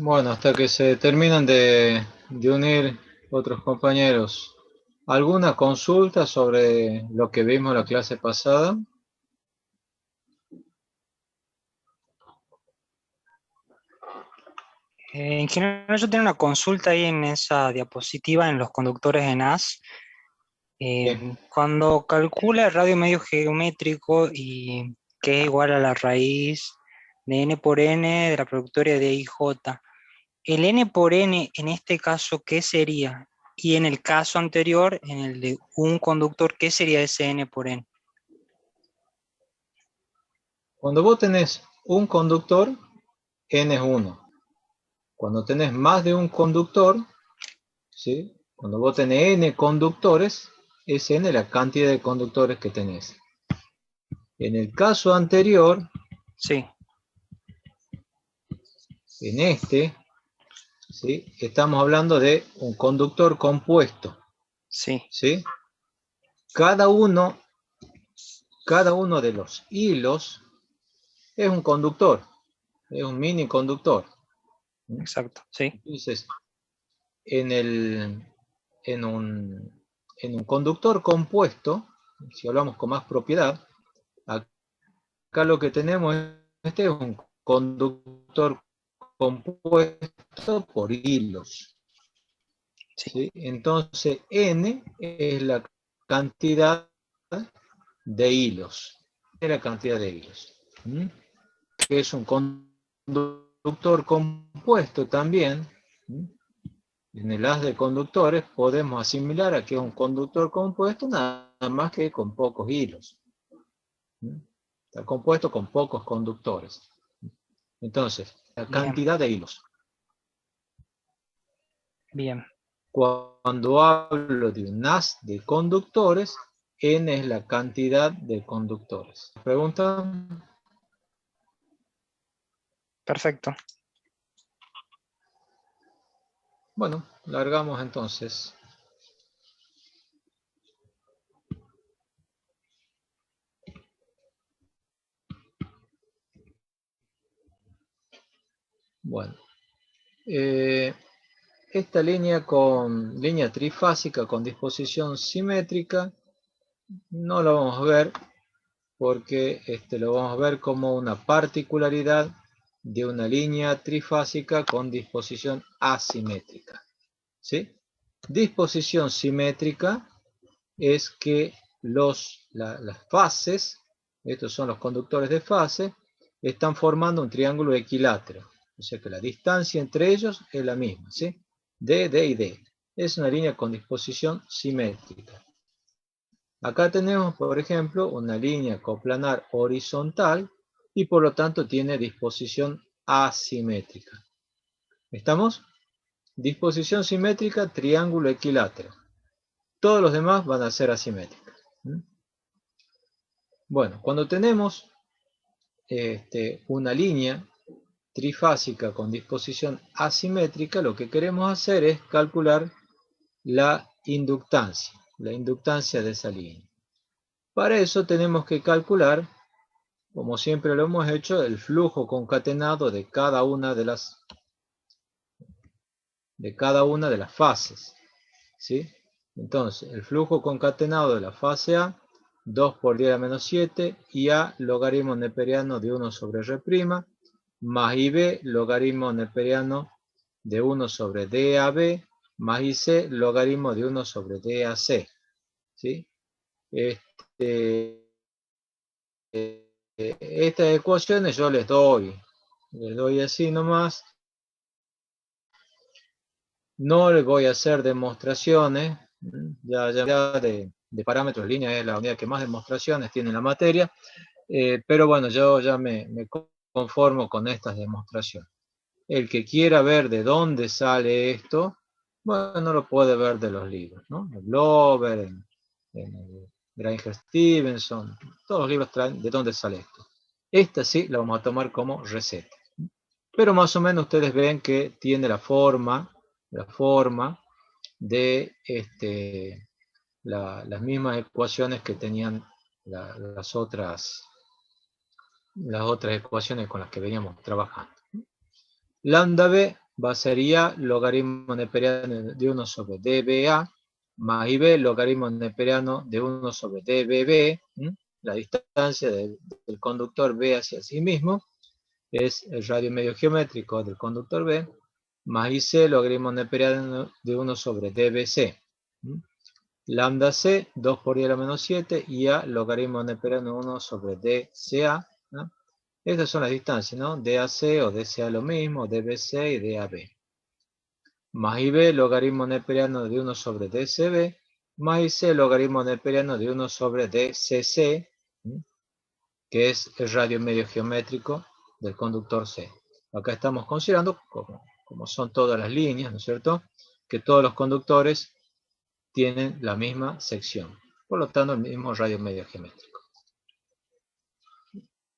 Bueno, hasta que se terminan de unir otros compañeros. ¿Alguna consulta sobre lo que vimos la clase pasada? En general yo tengo una consulta ahí en esa diapositiva en los conductores en AS. Sí. Cuando calcula el radio medio geométrico y que es igual a la raíz de n por n de la productoria de IJ, el n por n en este caso, ¿qué sería? Y en el caso anterior, en el de un conductor, ¿qué sería ese n por n? Cuando vos tenés un conductor, n es 1. Cuando tenés más de un conductor, ¿sí? Cuando vos tenés n conductores, es n la cantidad de conductores que tenés. En el caso anterior, Sí, en este, ¿sí? Estamos hablando de un conductor compuesto, sí, ¿sí? Cada uno, cada uno de los hilos es un conductor, es un mini conductor. exacto, sí, Entonces, en, el, en, un, en un conductor compuesto, si hablamos con más propiedad, acá lo que tenemos este es un conductor compuesto por hilos. sí, ¿Sí? Entonces, N es la cantidad de hilos. Es la cantidad de hilos. ¿Mm? Que es un conductor compuesto también. ¿Mm? En el haz de conductores podemos asimilar a que es un conductor compuesto nada más que con pocos hilos. ¿Mm? Está compuesto con pocos conductores. Entonces, la bien, cantidad de hilos. bien. Cuando hablo de un haz de conductores, n es la cantidad de conductores. ¿Pregunta? Perfecto. Bueno, largamos entonces. Bueno, eh, esta línea trifásica con disposición simétrica no lo vamos a ver porque lo vamos a ver como una particularidad de una línea trifásica con disposición asimétrica. ¿Sí? Disposición simétrica es que las fases, estos son los conductores de fase, están formando un triángulo equilátero. O sea que la distancia entre ellos es la misma, ¿sí? D, D y D. Es una línea con disposición simétrica. Acá tenemos, por ejemplo, una línea coplanar horizontal y por lo tanto tiene disposición asimétrica. ¿Estamos? Disposición simétrica, triángulo equilátero. Todos los demás van a ser asimétricos. Bueno, cuando tenemos una línea trifásica con disposición asimétrica, lo que queremos hacer es calcular la inductancia de esa línea. Para eso tenemos que calcular, como siempre lo hemos hecho, el flujo concatenado de cada una de las fases. ¿Sí? Entonces, el flujo concatenado de la fase A, 2 por 10 a la menos 7, y A logaritmo neperiano de 1 sobre R', más IB logaritmo neperiano de 1 sobre DAB, más IC logaritmo de 1 sobre DAC. ¿Sí? Estas ecuaciones yo les doy así nomás. No les voy a hacer demostraciones, ya de parámetros línea es la unidad que más demostraciones tiene en la materia, pero bueno, yo ya me conformo con estas demostraciones. El que quiera ver de dónde sale esto, bueno, lo puede ver de los libros, ¿no? El Glover, en Granger Stevenson, todos los libros traen de dónde sale esto. Esta sí la vamos a tomar como receta. Pero más o menos ustedes ven que tiene la forma de las mismas ecuaciones que tenían las otras ecuaciones con las que veníamos trabajando. Lambda B va a ser IA logaritmo neperiano de 1 sobre dBA más IB logaritmo neperiano de 1 sobre dBB, la distancia del conductor B hacia sí mismo, es el radio medio geométrico del conductor B, más IC logaritmo neperiano de 1 sobre dBC. Lambda C, 2 por 10 a la menos 7, y A logaritmo neperiano 1 sobre dCA, ¿no? Estas son las distancias, ¿no? DAC o DCA lo mismo, DBC y DAB. Más IB logaritmo neperiano de 1 sobre DCB, más IC logaritmo neperiano de 1 sobre DCC, que es el radio medio geométrico del conductor C. Acá estamos considerando, como son todas las líneas, ¿no es cierto?, que todos los conductores tienen la misma sección, por lo tanto el mismo radio medio geométrico.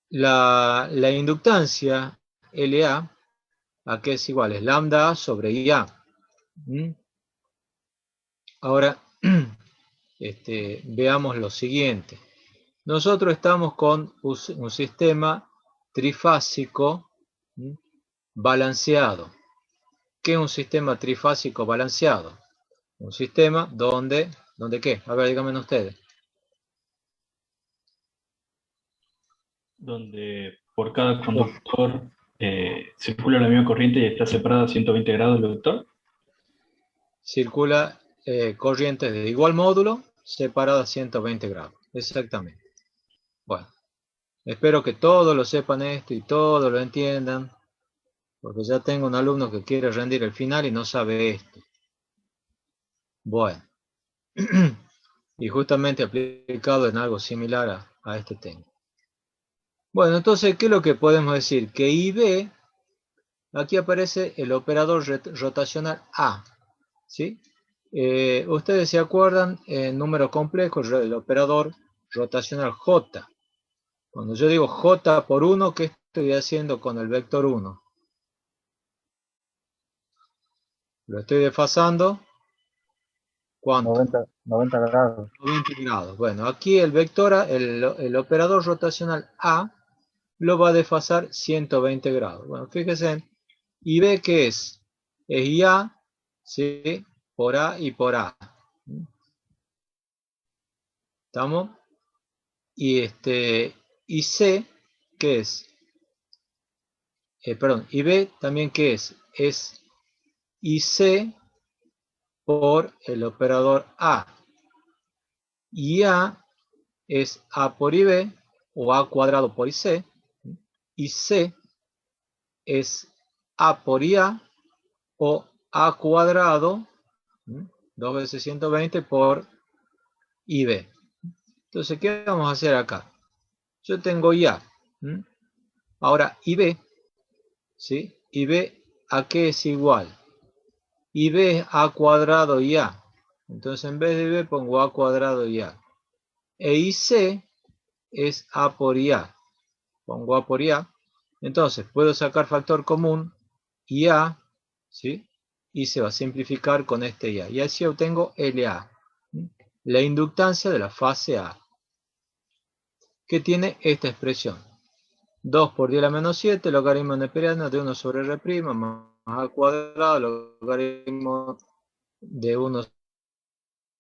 La inductancia LA, ¿a qué es igual? Es lambda A sobre IA. Ahora, veamos lo siguiente. Nosotros estamos con un sistema trifásico balanceado. ¿Qué es un sistema trifásico balanceado? Un sistema donde ¿qué? A ver, díganme ustedes. Donde por cada conductor circula la misma corriente y está separada a 120 grados del vector. Circula corrientes de igual módulo separadas a 120 grados. Exactamente. Bueno, espero que todos lo sepan esto y todos lo entiendan, porque ya tengo un alumno que quiere rendir el final y no sabe esto. Bueno, y justamente aplicado en algo similar a este tema. Bueno, entonces, ¿qué es lo que podemos decir? Que IB, aquí aparece el operador rotacional A, ¿sí? Ustedes se acuerdan, en número complejo, el operador rotacional J. Cuando yo digo J por 1, ¿qué estoy haciendo con el vector 1? Lo estoy desfasando. ¿Cuánto? 90 grados. 90 grados. Bueno, aquí el operador rotacional A lo va a desfasar 120 grados. Bueno, fíjense, y B que es IA, ¿sí? Por A y por A. ¿Estamos? Y C, ¿qué es? Y B también, ¿qué es? Es IC por el operador A. Y A es A por IB, o A cuadrado por IC. Y C es A por IA, o A cuadrado, 2 veces 120 por IB. Entonces, ¿qué vamos a hacer acá? Yo tengo IA. Ahora, IB, ¿sí? IB, ¿a qué es igual? IB es A cuadrado y A. Entonces, en vez de IB pongo A cuadrado y A. E IC es A por IA. Pongo A por IA. Entonces, puedo sacar factor común IA, ¿sí? Y se va a simplificar con este IA. Y así obtengo LA, la inductancia de la fase A, que tiene esta expresión. 2 por 10 a la menos 7, logaritmo neperiano de 1 sobre R' más A cuadrado, logaritmo de 1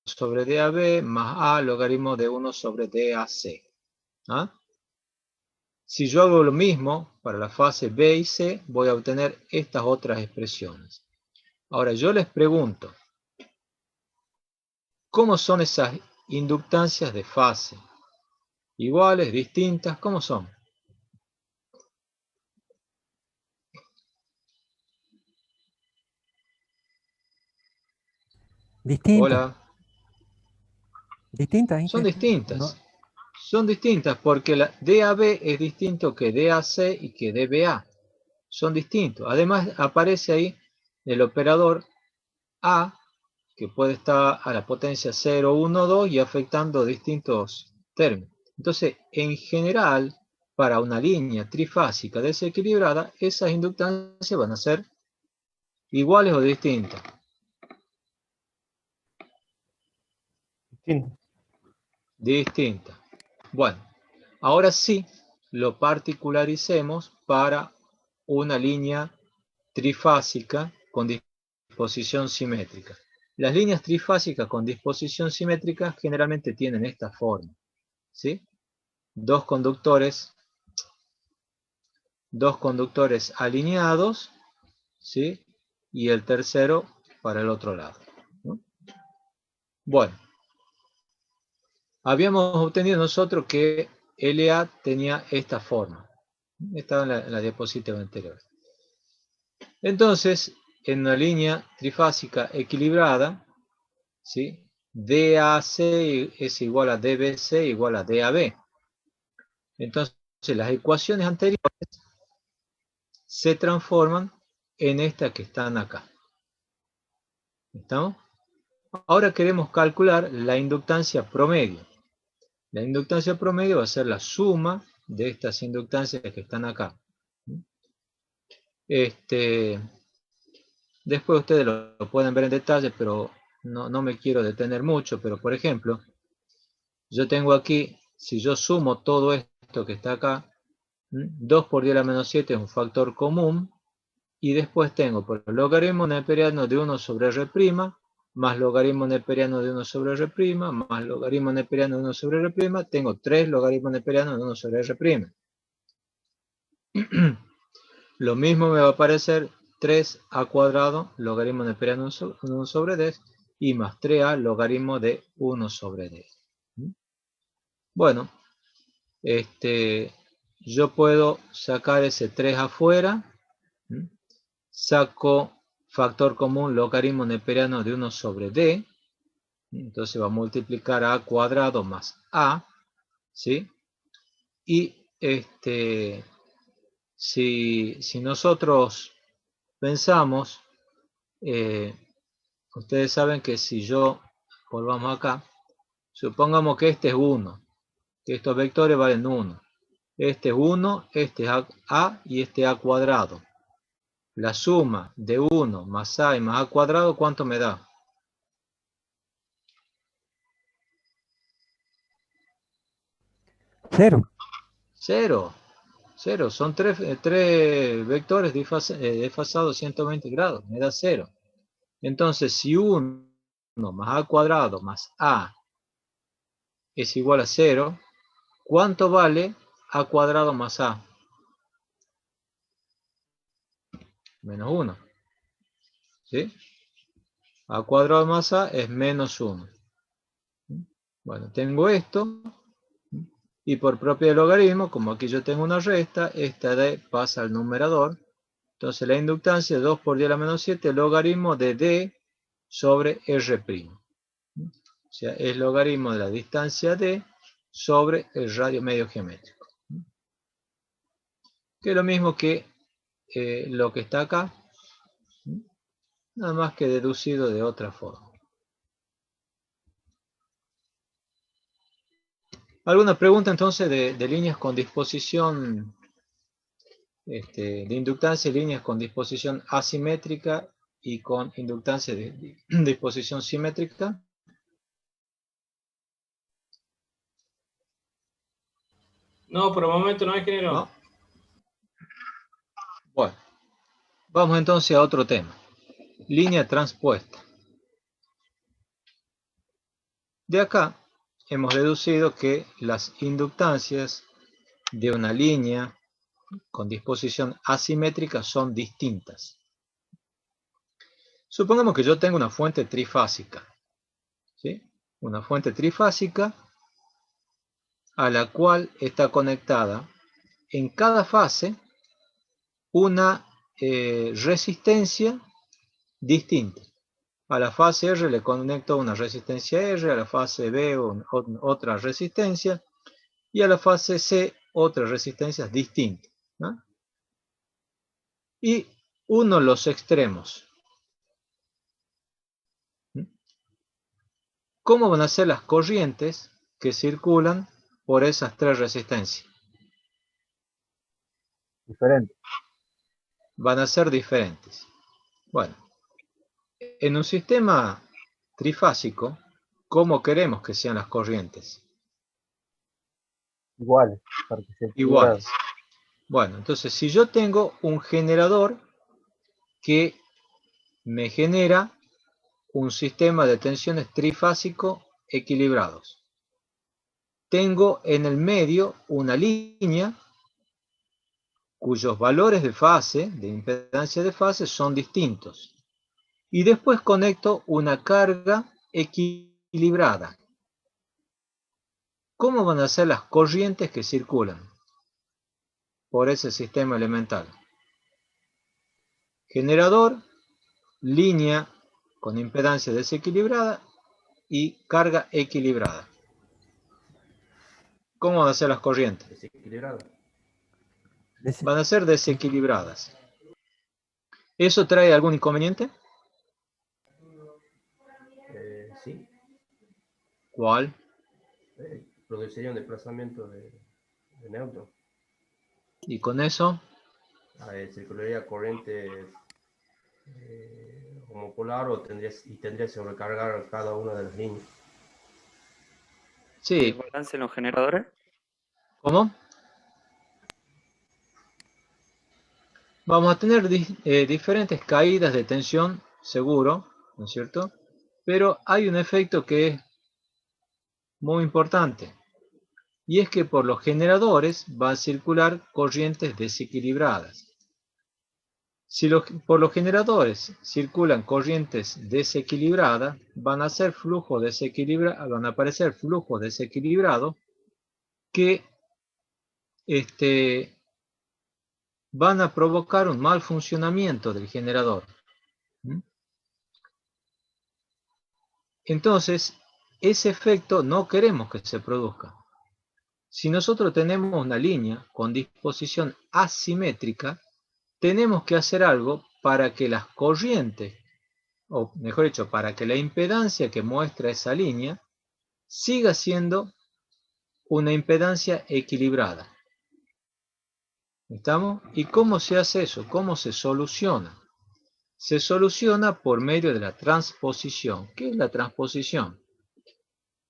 sobre DAB, más A, logaritmo de 1 sobre DAC. ¿Ah? Si yo hago lo mismo para la fase B y C, voy a obtener estas otras expresiones. Ahora, yo les pregunto, ¿cómo son esas inductancias de fase? ¿Iguales, distintas? ¿Cómo son? Distintas. Hola. Distintas. Son distintas. No. Son distintas porque la DAB es distinto que DAC y que DBA. Son distintos. Además, aparece ahí el operador A, que puede estar a la potencia 0, 1, 2 y afectando distintos términos. Entonces, en general, para una línea trifásica desequilibrada, esas inductancias van a ser iguales o distintas. Distintas. Bueno, ahora sí lo particularicemos para una línea trifásica con disposición simétrica. Las líneas trifásicas con disposición simétrica generalmente tienen esta forma, ¿sí? Dos conductores alineados, ¿sí? Y el tercero para el otro lado, ¿no? Bueno, habíamos obtenido nosotros que LA tenía esta forma. Estaba en la diapositiva anterior. Entonces, en una línea trifásica equilibrada, ¿sí? DAC es igual a DBC igual a DAB. Entonces, las ecuaciones anteriores se transforman en estas que están acá. ¿Estamos? Ahora queremos calcular la inductancia promedio. La inductancia promedio va a ser la suma de estas inductancias que están acá. Después ustedes lo pueden ver en detalle, pero no me quiero detener mucho. Pero por ejemplo, yo tengo aquí, si yo sumo todo esto que está acá, 2 por 10 a la menos 7 es un factor común, y después tengo por el logaritmo neperiano de 1 sobre R', más logaritmo neperiano de 1 sobre R', más logaritmo neperiano de 1 sobre R', tengo 3 logaritmos neperianos de 1 sobre R'. Lo mismo me va a aparecer 3a cuadrado logaritmo neperiano de 1 sobre D, y más 3a logaritmo de 1 sobre D. Bueno, yo puedo sacar ese 3 afuera, saco factor común logaritmo neperiano de 1 sobre D, entonces va a multiplicar a cuadrado más a, ¿sí? Y si nosotros pensamos, ustedes saben que si yo, volvamos acá, supongamos que este es 1, que estos vectores valen 1. Este es 1, este es a y este a cuadrado. La suma de 1 más a y más a cuadrado, ¿cuánto me da? 0. 0. 0. Son tres vectores desfasados 120 grados. Me da 0. Entonces, si 1 más a cuadrado más a es igual a 0, ¿cuánto vale a cuadrado más a? Menos 1. ¿Sí? A cuadrado más a es menos 1. Bueno, tengo esto. Y por propio logaritmo, como aquí yo tengo una resta, esta D pasa al numerador. Entonces la inductancia es 2 por 10 a la menos 7, logaritmo de D sobre R'. O sea, es logaritmo de la distancia D sobre el radio medio geométrico. Que es lo mismo que lo que está acá, nada más que deducido de otra forma. ¿Alguna pregunta entonces de líneas con disposición de inductancia y líneas con disposición asimétrica y con inductancia de disposición simétrica? No, por el momento no, ingeniero. ¿No? Bueno, vamos entonces a otro tema. Línea transpuesta. De acá hemos deducido que las inductancias de una línea con disposición asimétrica son distintas. Supongamos que yo tengo una fuente trifásica, ¿sí? Una fuente trifásica a la cual está conectada en cada fase una resistencia distinta. A la fase R le conecto una resistencia R, a la fase B otra resistencia, y a la fase C otras resistencias distintas, ¿no? Y uno los extremos. ¿Cómo van a ser las corrientes que circulan por esas tres resistencias? Diferente. Van a ser diferentes. Bueno, en un sistema trifásico, ¿cómo queremos que sean las corrientes? Iguales. Para que sea equilibrado. Iguales. Bueno, entonces si yo tengo un generador que me genera un sistema de tensiones trifásico equilibrados. Tengo en el medio una línea cuyos valores de fase, de impedancia de fase, son distintos. Y después conecto una carga equilibrada. ¿Cómo van a ser las corrientes que circulan por ese sistema elemental? Generador, línea con impedancia desequilibrada y carga equilibrada. ¿Cómo van a ser las corrientes? Desequilibrado. Van a ser desequilibradas. ¿Eso trae algún inconveniente? Sí. ¿Cuál? Produciría un desplazamiento de neutro. ¿Y con eso? Circularía corriente homopolar tendría que sobrecargar cada una de las líneas. Sí. ¿El balance en los generadores? ¿Cómo? Vamos a tener diferentes caídas de tensión, seguro, ¿no es cierto? Pero hay un efecto que es muy importante, y es que por los generadores van a circular corrientes desequilibradas. Si por los generadores circulan corrientes desequilibradas, van a aparecer flujos desequilibrados que van a provocar un mal funcionamiento del generador. Entonces, ese efecto no queremos que se produzca. Si nosotros tenemos una línea con disposición asimétrica, tenemos que hacer algo para que las corrientes, o mejor dicho, para que la impedancia que muestra esa línea siga siendo una impedancia equilibrada. ¿Estamos? ¿Y cómo se hace eso? ¿Cómo se soluciona? Se soluciona por medio de la transposición. ¿Qué es la transposición?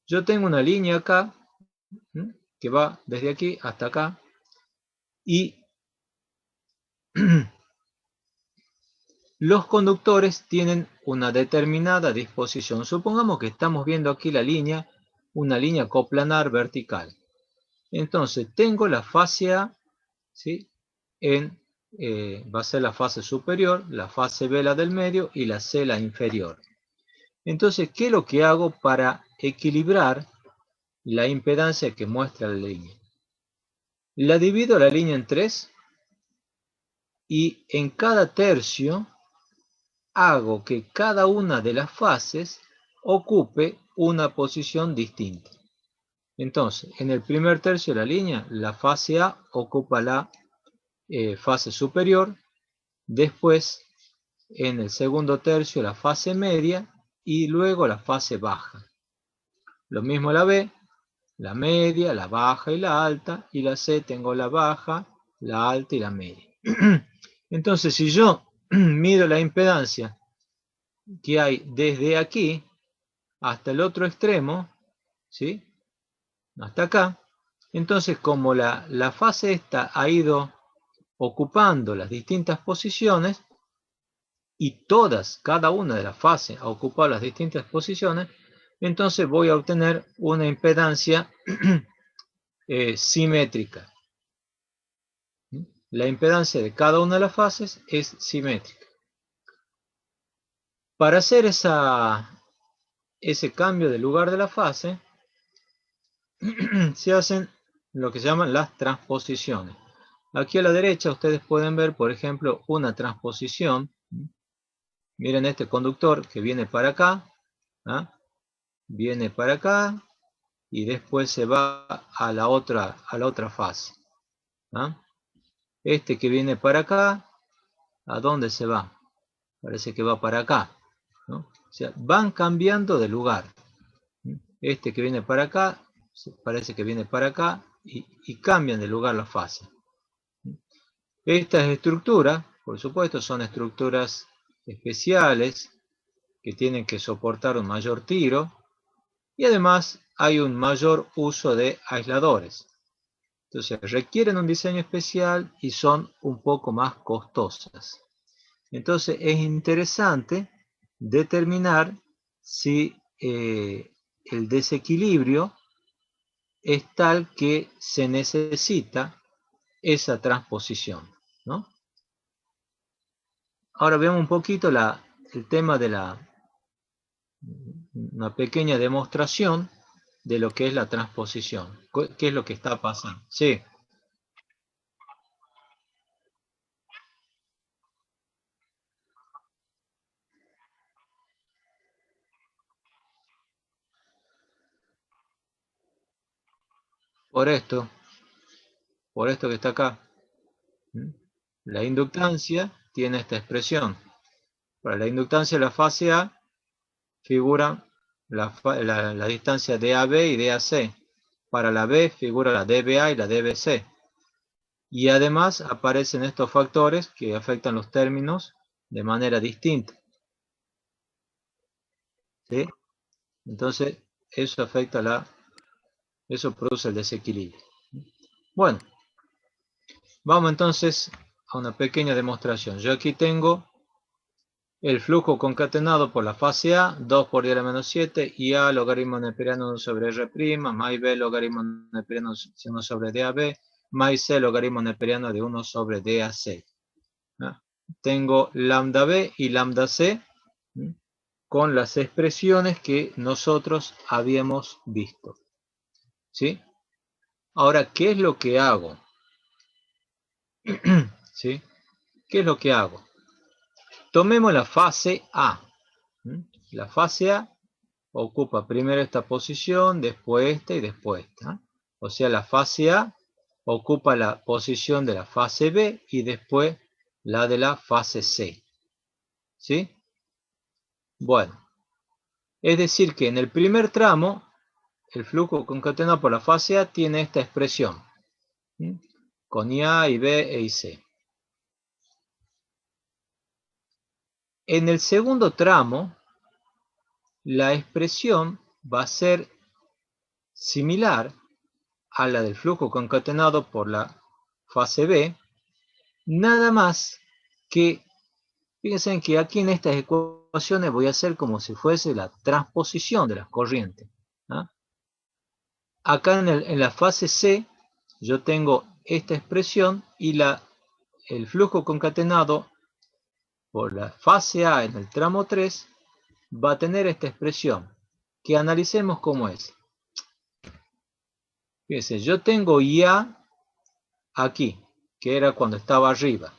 Yo tengo una línea acá, que va desde aquí hasta acá, y los conductores tienen una determinada disposición. Supongamos que estamos viendo aquí la línea, una línea coplanar vertical. Entonces tengo la fase A, ¿sí? Va a ser la fase superior, la fase B la del medio y la C la inferior. Entonces, ¿qué es lo que hago para equilibrar la impedancia que muestra la línea? La divido la línea en 3 y en cada tercio hago que cada una de las fases ocupe una posición distinta. Entonces, en el primer tercio de la línea, la fase A ocupa la fase superior, después en el segundo tercio la fase media y luego la fase baja. Lo mismo la B, la media, la baja y la alta, y la C tengo la baja, la alta y la media. Entonces, si yo mido la impedancia que hay desde aquí hasta el otro extremo, ¿sí? Hasta acá, entonces como la fase esta ha ido ocupando las distintas posiciones y cada una de las fases ha ocupado las distintas posiciones, entonces voy a obtener una impedancia simétrica. La impedancia de cada una de las fases es simétrica. Para hacer ese cambio de lugar de la fase, se hacen lo que se llaman las transposiciones. Aquí a la derecha ustedes pueden ver, por ejemplo, una transposición. Miren este conductor que viene para acá, viene para acá y después se va a la otra fase. Este que viene para acá, ¿a dónde se va? Parece que va para acá, ¿no? O sea, van cambiando de lugar. Este que viene para acá, parece que viene para acá y cambian de lugar la fase. Estas estructuras, por supuesto, son estructuras especiales que tienen que soportar un mayor tiro y además hay un mayor uso de aisladores. Entonces requieren un diseño especial y son un poco más costosas. Entonces es interesante determinar si el desequilibrio es tal que se necesita esa transposición, ¿no? Ahora veamos un poquito el tema de una pequeña demostración de lo que es la transposición. ¿Qué es lo que está pasando? Sí. Por esto que está acá. La inductancia tiene esta expresión. Para la inductancia de la fase A figura la distancia DAB y DAC. Para la B figura la DBA y la DBC. Y además aparecen estos factores que afectan los términos de manera distinta. ¿Sí? Entonces, eso produce el desequilibrio. Bueno, vamos entonces a una pequeña demostración. Yo aquí tengo el flujo concatenado por la fase A, 2 por 10 a la menos 7, y A logaritmo neperiano 1 sobre R', más B logaritmo neperiano 1 sobre DAB, más C logaritmo neperiano de 1 sobre DAC. Tengo lambda B y lambda C con las expresiones que nosotros habíamos visto. ¿Sí? Ahora, ¿qué es lo que hago? ¿Sí? ¿Qué es lo que hago? Tomemos la fase A. La fase A ocupa primero esta posición, después esta y después esta. O sea, la fase A ocupa la posición de la fase B y después la de la fase C. ¿Sí? Bueno, es decir que en el primer tramo, el flujo concatenado por la fase A tiene esta expresión, con IA y B y C. En el segundo tramo, la expresión va a ser similar a la del flujo concatenado por la fase B, nada más que, fíjense que aquí en estas ecuaciones voy a hacer como si fuese la transposición de las corrientes. Acá en la fase C, yo tengo esta expresión y el flujo concatenado por la fase A en el tramo 3 va a tener esta expresión, que analicemos cómo es. Fíjense, yo tengo IA aquí, que era cuando estaba arriba.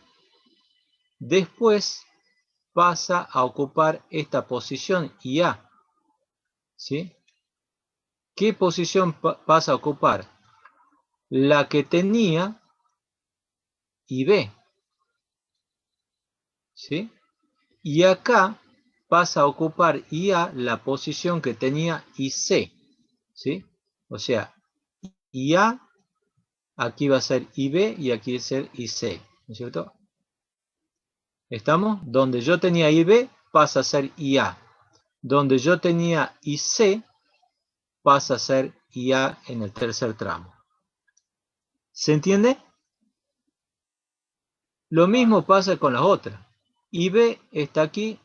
Después pasa a ocupar esta posición IA. ¿Sí? ¿Qué posición pasa a ocupar? La que tenía IB. ¿Sí? Y acá pasa a ocupar IA la posición que tenía IC. ¿Sí? O sea, IA, aquí va a ser IB y aquí va a ser IC. ¿No es cierto? ¿Estamos? Donde yo tenía IB pasa a ser IA. Donde yo tenía IC pasa a ser IA en el tercer tramo. ¿Se entiende? Lo mismo pasa con las otras. IB está aquí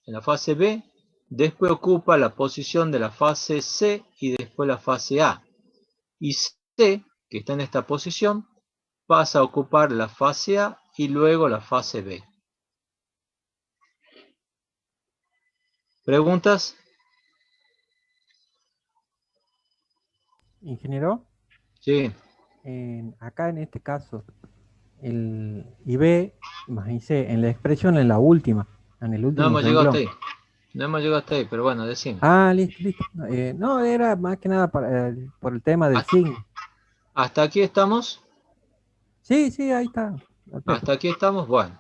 en la fase B, después ocupa la posición de la fase C y después la fase A. Y C, que está en esta posición, pasa a ocupar la fase A y luego la fase B. ¿Preguntas? Ingeniero, Sí. acá en este caso, el IB más IC, en la expresión en la última, en el No último hemos llegado hasta renglón. ahí. No hemos llegado hasta ahí, pero bueno, decime. Ah, listo, listo. No, era más que nada por el tema del signo. ¿Hasta aquí estamos? Sí, sí, ahí está. Hasta aquí estamos, bueno.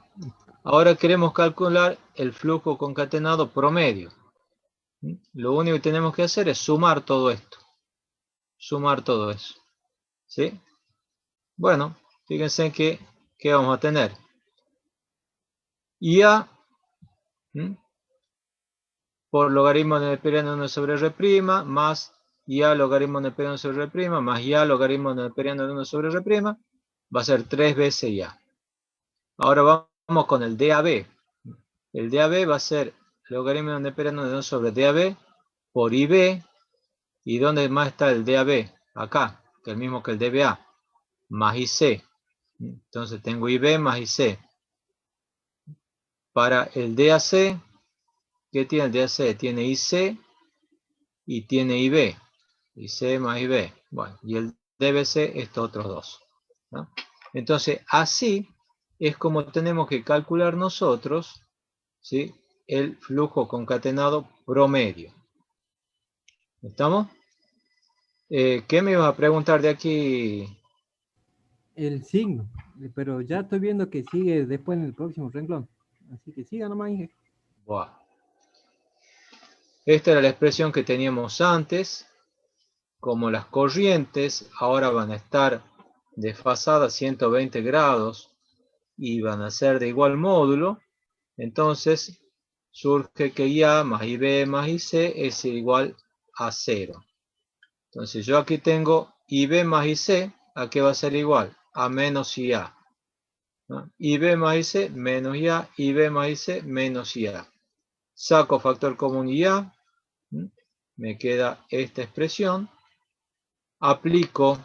Ahora queremos calcular el flujo concatenado promedio. Lo único que tenemos que hacer es sumar todo esto. Sumar todo eso. ¿Sí? Bueno, fíjense que vamos a tener IA por logaritmo neperiano 1 sobre R' más IA logaritmo neperiano sobre R' más IA logaritmo neperiano de 1 sobre R', va a ser 3 veces IA. Ahora vamos con el DAB. el DAB va a ser logaritmo neperiano de 2 sobre DAB por IB. ¿Y dónde más está el DAB? Acá, que es el mismo que el DBA, más IC. Entonces tengo IB más IC. Para el DAC, ¿qué tiene el DAC? Tiene IC y tiene IB. IC más IB. Bueno, y el DBC, estos otros dos, ¿no? Entonces, así es como tenemos que calcular nosotros, ¿sí?, el flujo concatenado promedio. ¿Estamos? ¿Qué me ibas a preguntar de aquí? El signo, pero ya estoy viendo que sigue después en el próximo renglón. Así que siga nomás, Inge. Buah. Esta era la expresión que teníamos antes. Como las corrientes ahora van a estar desfasadas 120 grados y van a ser de igual módulo, entonces surge que IA más IB más IC es igual a 0. Entonces yo aquí tengo IB más IC, ¿a qué va a ser igual? A menos IA, ¿no? IB más IC menos IA, IB más IC menos IA. Saco factor común IA, me queda esta expresión. Aplico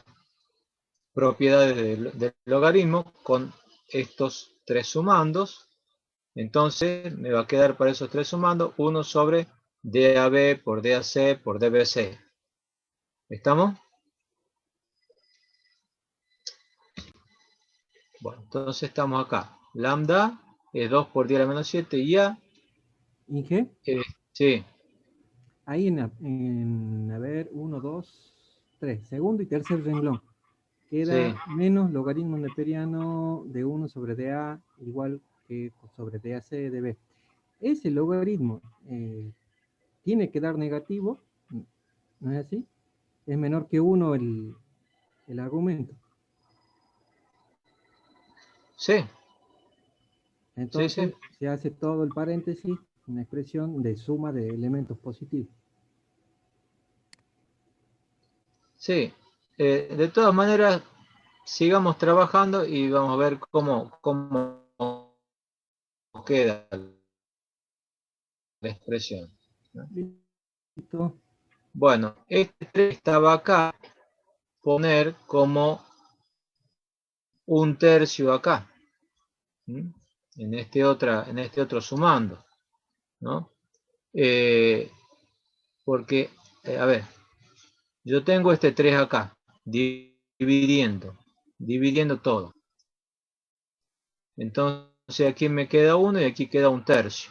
propiedades del logaritmo con estos tres sumandos. Entonces me va a quedar para esos tres sumandos 1 sobre DAB por DAC por DBC. ¿Estamos? Bueno, entonces estamos acá. Lambda es 2 por 10 a la menos 7 y A. Inge, Sí. ahí a ver, 1, 2, 3, segundo y tercer renglón. Queda Sí. menos logaritmo neperiano de 1 sobre DA igual que sobre DAC de B. Ese logaritmo tiene que dar negativo, ¿no es así? Es menor que 1 el argumento. Sí. Entonces Sí. se hace todo el paréntesis, una expresión de suma de elementos positivos. Sí. De todas maneras, sigamos trabajando y vamos a ver cómo queda la expresión, ¿no? Listo. Bueno, este estaba acá, poner como un tercio acá, ¿sí?, en este otro sumando, ¿no? Porque, a ver, yo tengo este 3 acá, dividiendo todo. Entonces aquí me queda 1 y aquí queda un tercio.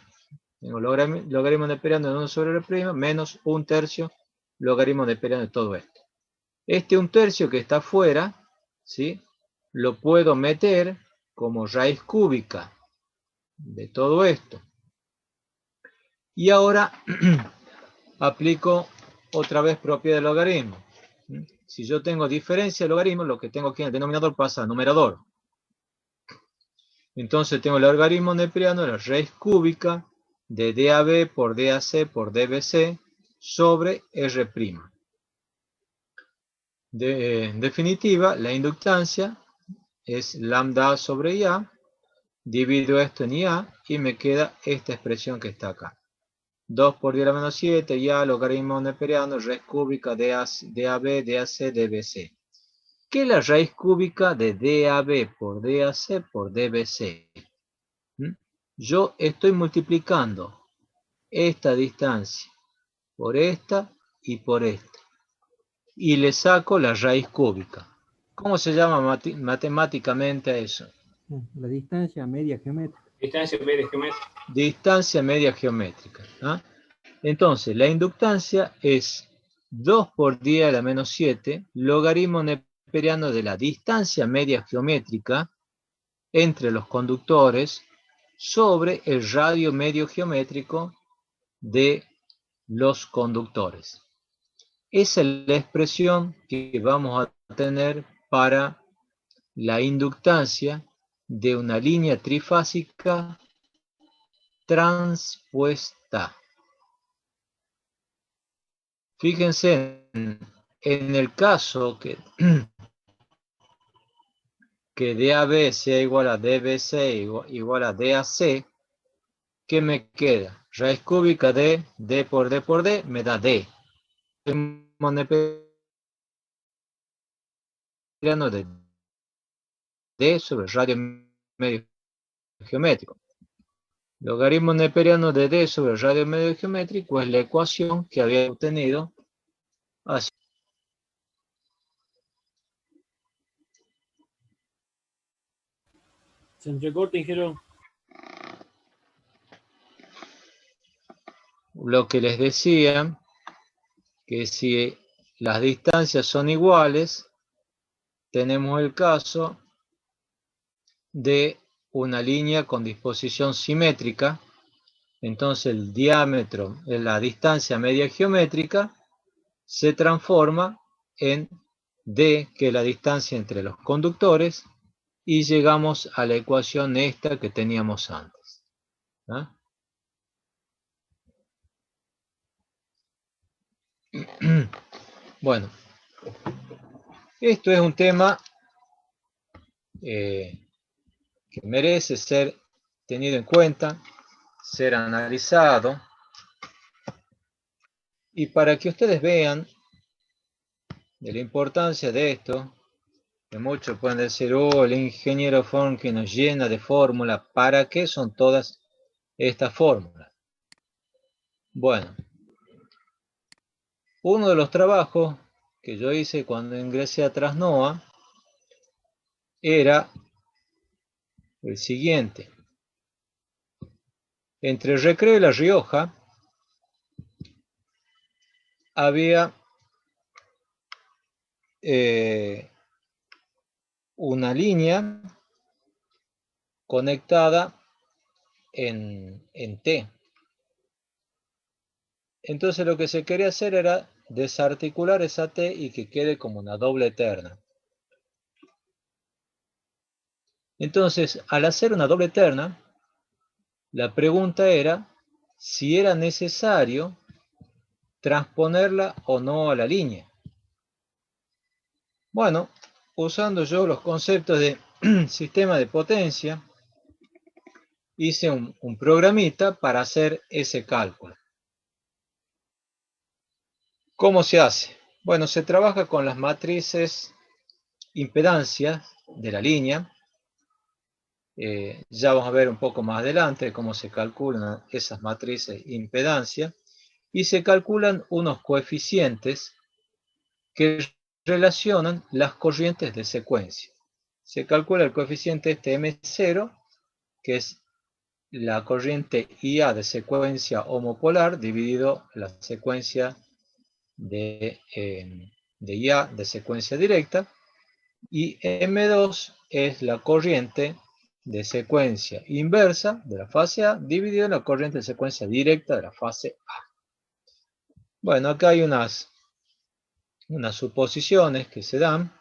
Tengo logaritmo neperiano de 1 sobre R' menos un tercio logaritmo neperiano de todo esto. Este un tercio que está afuera, ¿sí?, lo puedo meter como raíz cúbica de todo esto. Y ahora aplico otra vez propiedad del logaritmo. Si yo tengo diferencia de logaritmo, lo que tengo aquí en el denominador pasa al numerador. Entonces tengo el logaritmo neperiano de la raíz cúbica de DAB por DAC por DBC sobre R'. En definitiva, la inductancia es lambda A sobre IA, divido esto en IA y me queda esta expresión que está acá. 2 por 10 a la menos 7, IA, logaritmo neperiano, raíz cúbica de DAB, DAC, DBC. ¿Qué es la raíz cúbica de DAB por DAC por DBC? Yo estoy multiplicando esta distancia por esta y por esta. Y le saco la raíz cúbica. ¿Cómo se llama matemáticamente eso? La distancia media geométrica. Distancia media geométrica. Distancia media geométrica, ¿ah? Entonces, la inductancia es 2 por 10 a la menos 7, logaritmo neperiano de la distancia media geométrica entre los conductores sobre el radio medio geométrico de los conductores. Esa es la expresión que vamos a tener para la inductancia de una línea trifásica transpuesta. Fíjense en el caso que DAB sea igual a DBC igual a DAC, ¿qué me queda? Raíz cúbica de D por D por D me da D. Logaritmo neperiano de D sobre el radio medio geométrico. Logaritmo neperiano de D sobre el radio medio geométrico es la ecuación que había obtenido así. Se entrecorta, ingeniero. Lo que les decía, que si las distancias son iguales, tenemos el caso de una línea con disposición simétrica. Entonces el diámetro, la distancia media geométrica, se transforma en D, que es la distancia entre los conductores, y llegamos a la ecuación esta que teníamos antes. ¿Ah? Bueno, esto es un tema que merece ser tenido en cuenta, ser analizado, y para que ustedes vean de la importancia de esto, que muchos pueden decir, oh, el ingeniero Form que nos llena de fórmulas. ¿Para qué son todas estas fórmulas? Bueno, uno de los trabajos que yo hice cuando ingresé a Trasnoa era el siguiente. Entre Recreo y La Rioja había una línea conectada en T. Entonces lo que se quería hacer era desarticular esa T y que quede como una doble terna. Entonces, al hacer una doble terna, la pregunta era si era necesario transponerla o no a la línea. Bueno, usando yo los conceptos de sistema de potencia, hice un programita para hacer ese cálculo. ¿Cómo se hace? Bueno, se trabaja con las matrices impedancias de la línea. Ya vamos a ver un poco más adelante cómo se calculan esas matrices impedancia, y se calculan unos coeficientes que relacionan las corrientes de secuencia. Se calcula el coeficiente este M0, que es la corriente IA de secuencia homopolar dividido la secuencia de IA de secuencia directa, y M2 es la corriente de secuencia inversa de la fase A dividido en la corriente de secuencia directa de la fase A. Bueno, acá hay unas suposiciones que se dan,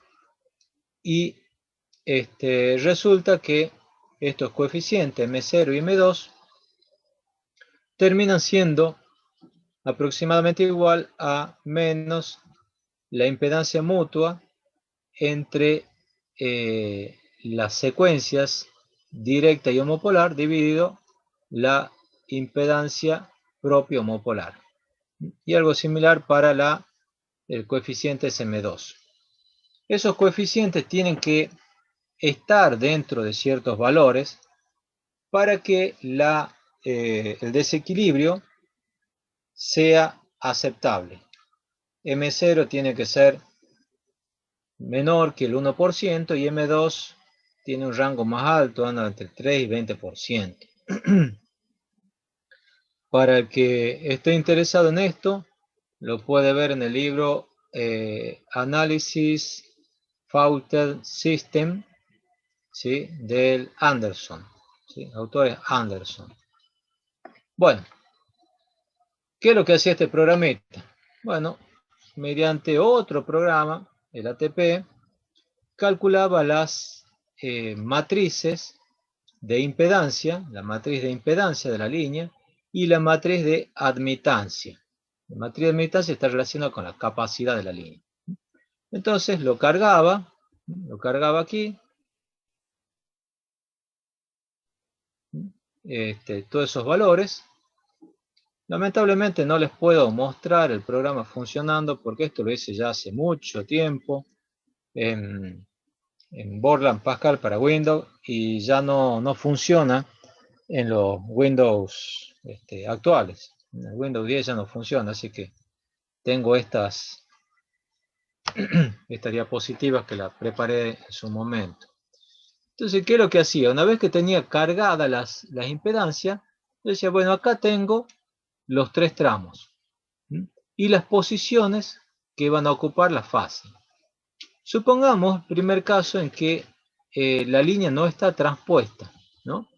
y resulta que estos coeficientes M0 y M2 terminan siendo aproximadamente igual a menos la impedancia mutua entre las secuencias directa y homopolar dividido la impedancia propia homopolar. Y algo similar para el coeficiente SM2. Esos coeficientes tienen que estar dentro de ciertos valores para que el desequilibrio sea aceptable. M0 tiene que ser menor que el 1% y M2 tiene un rango más alto, anda entre el 3 y 20%. Para el que esté interesado en esto, lo puede ver en el libro Analysis Faulted System, ¿sí?, del Anderson. ¿Sí? El autor es Anderson. Bueno, ¿qué es lo que hacía este programita? Bueno, mediante otro programa, el ATP, calculaba las matrices de impedancia, la matriz de impedancia de la línea y la matriz de admitancia. La matriz de admitancia está relacionada con la capacidad de la línea. Entonces lo cargaba aquí, todos esos valores. Lamentablemente no les puedo mostrar el programa funcionando porque esto lo hice ya hace mucho tiempo en Borland Pascal para Windows y ya no funciona en los Windows actuales. En el Windows 10 ya no funciona, así que tengo estas diapositivas que las preparé en su momento. Entonces, ¿qué es lo que hacía? Una vez que tenía cargadas las impedancias, yo decía, bueno, acá tengo los 3 tramos y las posiciones que van a ocupar la fase. Supongamos, primer caso, en que la línea no está transpuesta, ¿no?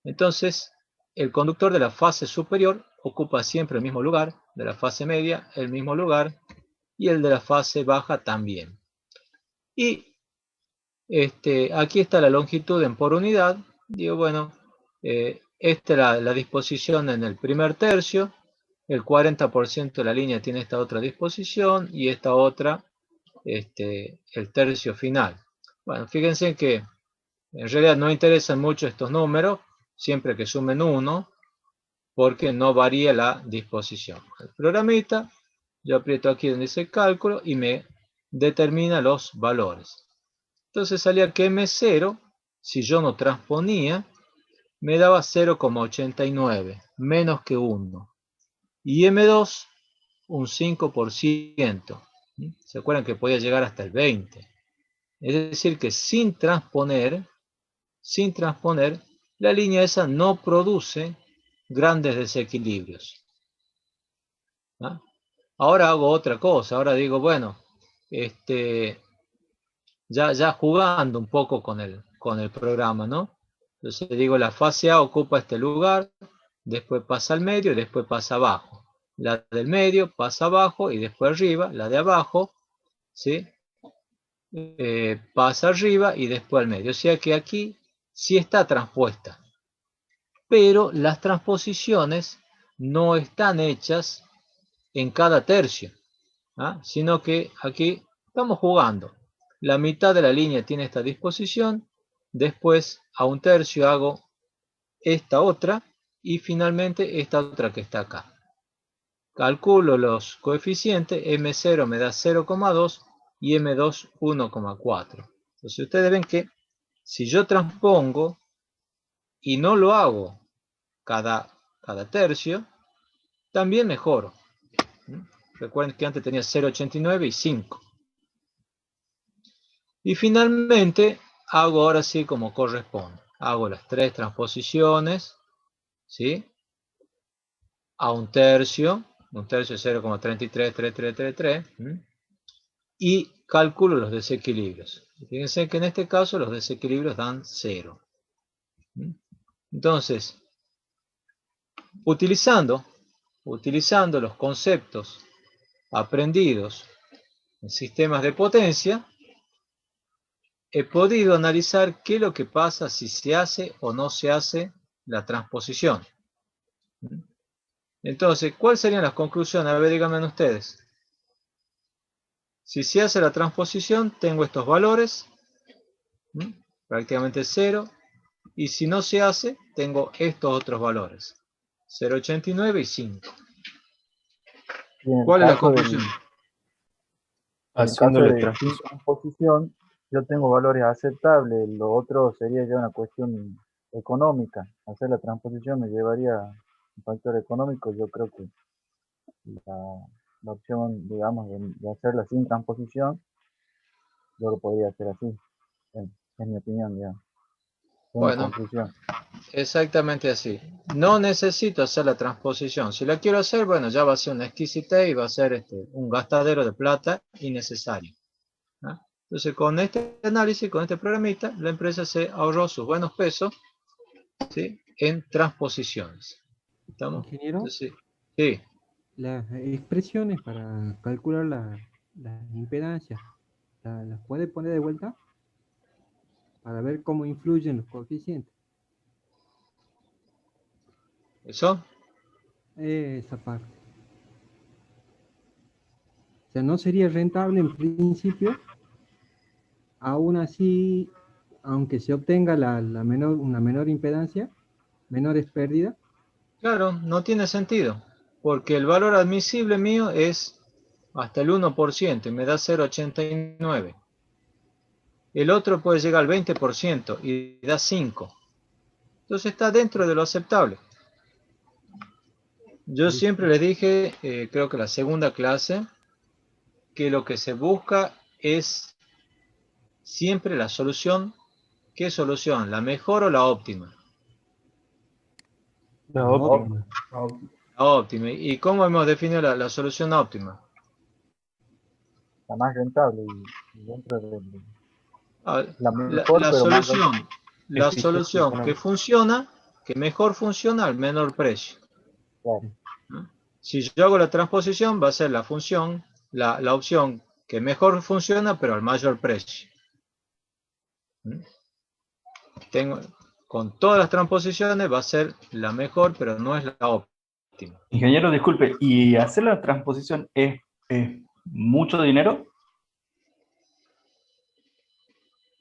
Entonces, el conductor de la fase superior ocupa siempre el mismo lugar, de la fase media el mismo lugar, y el de la fase baja también. Y aquí está la longitud en por unidad. Digo, bueno, esta era la disposición en el primer tercio, el 40% de la línea tiene esta otra disposición y esta otra, el tercio final. Bueno, fíjense que en realidad no interesan mucho estos números, siempre que sumen 1, porque no varía la disposición. El programita, yo aprieto aquí donde dice cálculo y me determina los valores. Entonces salía que M0, si yo no transponía, me daba 0,89, menos que 1. Y M2, un 5%. ¿Se acuerdan que podía llegar hasta el 20? Es decir, que sin transponer, la línea esa no produce grandes desequilibrios. ¿Ah? Ahora hago otra cosa. Ahora digo, bueno, ya jugando un poco con el programa, ¿no? Entonces digo, la fase A ocupa este lugar, después pasa al medio y después pasa abajo. La del medio pasa abajo y después arriba, la de abajo, ¿sí? Pasa arriba y después al medio. O sea que aquí sí está transpuesta. Pero las transposiciones no están hechas en cada tercio, ¿ah? Sino que aquí estamos jugando. La mitad de la línea tiene esta disposición, después a un tercio hago esta otra y finalmente esta otra que está acá. Calculo los coeficientes, M0 me da 0,2 y M2 1,4. Entonces ustedes ven que si yo transpongo y no lo hago cada tercio, también mejoro. Recuerden que antes tenía 0,89 y 5. Y finalmente hago ahora sí como corresponde. Hago las 3 transposiciones, ¿sí? A un tercio es 0,333333, y calculo los desequilibrios. Fíjense que en este caso los desequilibrios dan 0. Entonces, utilizando los conceptos aprendidos en sistemas de potencia, he podido analizar qué es lo que pasa si se hace o no se hace la transposición. Entonces, ¿cuáles serían las conclusiones? A ver, díganme ustedes. Si se hace la transposición, tengo estos valores, prácticamente 0, y si no se hace, tengo estos otros valores, 0,89 y 5. ¿Cuál es la conclusión? En el caso de sin transposición, yo tengo valores aceptables, lo otro sería ya una cuestión económica. Hacer la transposición me llevaría un factor económico. Yo creo que la opción, digamos, de hacerla sin transposición, yo lo podría hacer así, es mi opinión, digamos. Bueno, exactamente así. No necesito hacer la transposición. Si la quiero hacer, bueno, ya va a ser una exquisitez y va a ser un gastadero de plata innecesario. ¿Ah? Entonces, con este análisis, con este programita, la empresa se ahorró sus buenos pesos, ¿sí?, en transposiciones. ¿Estamos? Ingeniero, entonces, sí. Las expresiones para calcular la impedancia, ¿las puede poner de vuelta? Para ver cómo influyen los coeficientes. ¿Eso? Esa parte. O sea, no sería rentable en principio, aún así, aunque se obtenga una menor impedancia, menores pérdidas. Claro, no tiene sentido, porque el valor admisible mío es hasta el 1% y me da 0,89. El otro puede llegar al 20% y da 5. Entonces está dentro de lo aceptable. Yo siempre les dije, creo que la segunda clase, que lo que se busca es siempre la solución. ¿Qué solución? ¿La mejor o la óptima? La óptima. La óptima. ¿Y cómo hemos definido la solución óptima? La más rentable y dentro de Ah, la mejor, pero más la Eficiente solución que económica. funciona, que mejor funciona al menor precio. claro. ¿No? Si yo hago la transposición, va a ser la función, la opción que mejor funciona, pero al mayor precio. Tengo, con todas las transposiciones va a ser la mejor, pero no es la óptima. Ingeniero, disculpe, ¿y hacer la transposición es mucho dinero?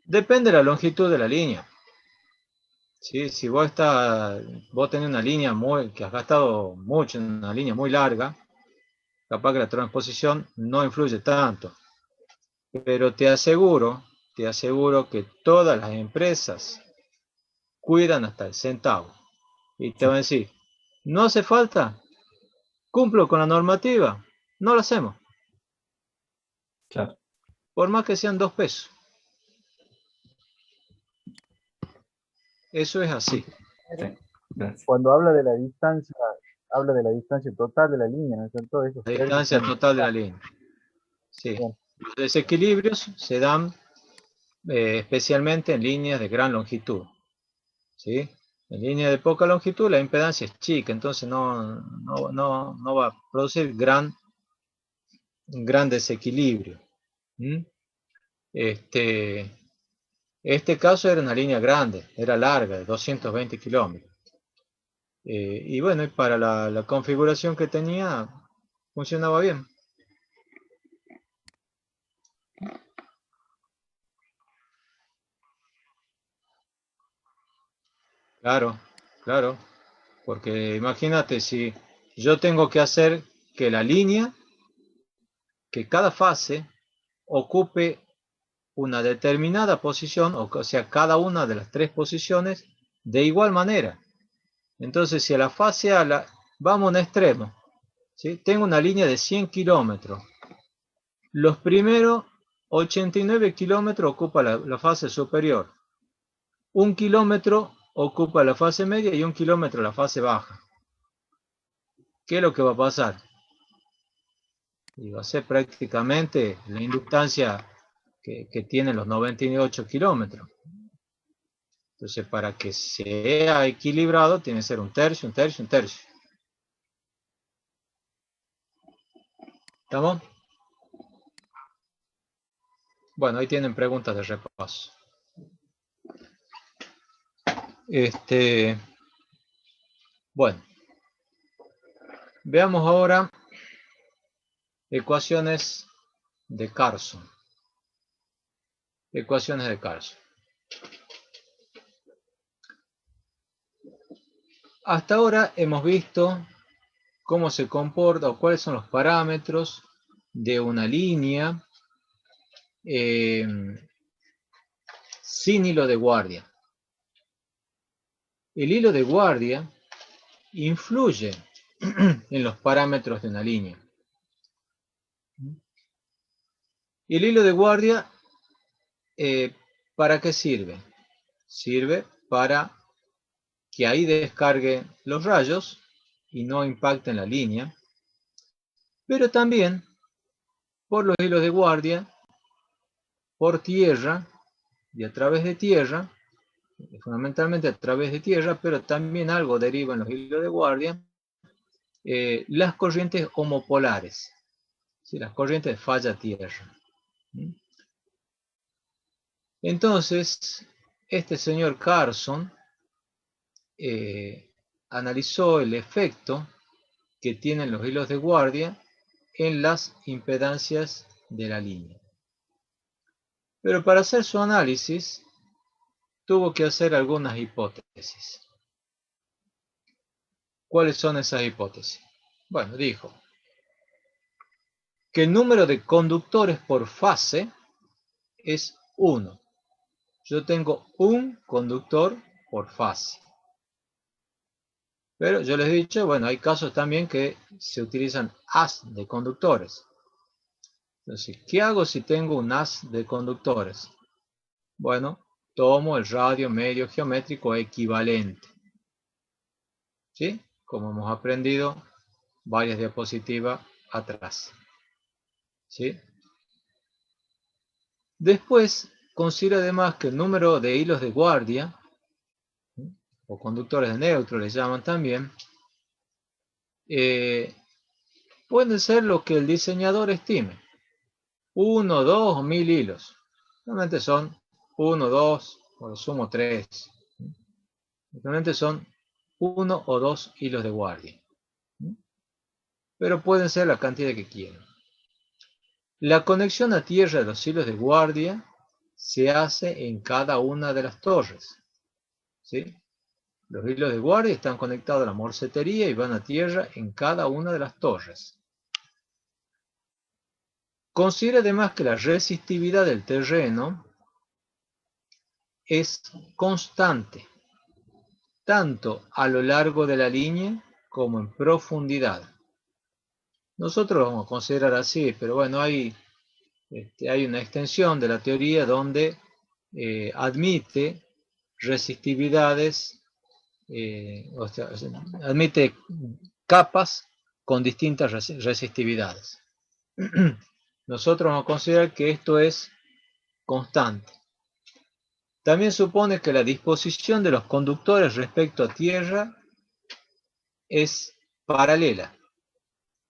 Depende de la longitud de la línea. ¿Sí? Si vos tenés una línea que has gastado mucho en una línea muy larga, capaz que la transposición no influye tanto. Pero te aseguro que todas las empresas cuidan hasta el centavo. Y te van a decir, no hace falta, cumplo con la normativa, no lo hacemos. Claro. Por más que sean 2 pesos. Eso es así. Sí, gracias. Cuando habla de la distancia total de la línea, ¿no es cierto? Eso La distancia total de la línea. Sí. Bien. Los desequilibrios se dan especialmente en líneas de gran longitud. ¿Sí? En línea de poca longitud la impedancia es chica, entonces no va a producir gran desequilibrio. ¿Mm? Este caso era una línea grande, era larga, de 220 kilómetros. Y bueno, para la configuración que tenía, funcionaba bien. Claro, claro. Porque imagínate, si yo tengo que hacer que la línea, que cada fase ocupe una determinada posición, o sea, cada una de las 3 posiciones, de igual manera. Entonces, si a la fase A vamos a un extremo, ¿sí? Tengo una línea de 100 kilómetros. Los primeros 89 kilómetros ocupa la fase superior. 1 kilómetro ocupa la fase media y 1 kilómetro la fase baja. ¿Qué es lo que va a pasar? Y va a ser prácticamente la inductancia que tienen los 98 kilómetros. Entonces, para que sea equilibrado, tiene que ser un tercio, un tercio, un tercio. ¿Estamos? Bueno, ahí tienen preguntas de repaso. Bueno, veamos ahora ecuaciones de Carson. Ecuaciones de Carson. Hasta ahora hemos visto cómo se comporta o cuáles son los parámetros de una línea sin hilo de guardia. El hilo de guardia influye en los parámetros de una línea. Y el hilo de guardia, ¿para qué sirve? Sirve para que ahí descargue los rayos y no impacten la línea, pero también por los hilos de guardia, por tierra y a través de tierra, fundamentalmente a través de tierra, pero también algo deriva en los hilos de guardia, las corrientes homopolares, ¿sí? Las corrientes de falla-tierra. Entonces, este señor Carson analizó el efecto que tienen los hilos de guardia en las impedancias de la línea. Pero para hacer su análisis, tuvo que hacer algunas hipótesis. ¿Cuáles son esas hipótesis? Bueno, dijo que el número de conductores por fase es 1. Yo tengo un conductor por fase. Pero yo les he dicho, bueno, hay casos también que se utilizan haz de conductores. Entonces, ¿qué hago si tengo un haz de conductores? Bueno, tomo el radio medio geométrico equivalente. ¿Sí? Como hemos aprendido varias diapositivas atrás. ¿Sí? Después, considero además que el número de hilos de guardia, o conductores de neutro les llaman también, pueden ser lo que el diseñador estime. 1, 2 o 1000 hilos. Normalmente son 1, 2, o lo sumo 3. Normalmente son 1 o 2 hilos de guardia. Pero pueden ser la cantidad que quieran. La conexión a tierra de los hilos de guardia se hace en cada una de las torres. ¿Sí? Los hilos de guardia están conectados a la morcetería y van a tierra en cada una de las torres. Considera además que la resistividad del terreno es constante, tanto a lo largo de la línea como en profundidad. Nosotros lo vamos a considerar así, pero bueno, hay una extensión de la teoría donde admite resistividades, o sea, admite capas con distintas resistividades. Nosotros vamos a considerar que esto es constante. También supone que la disposición de los conductores respecto a tierra es paralela.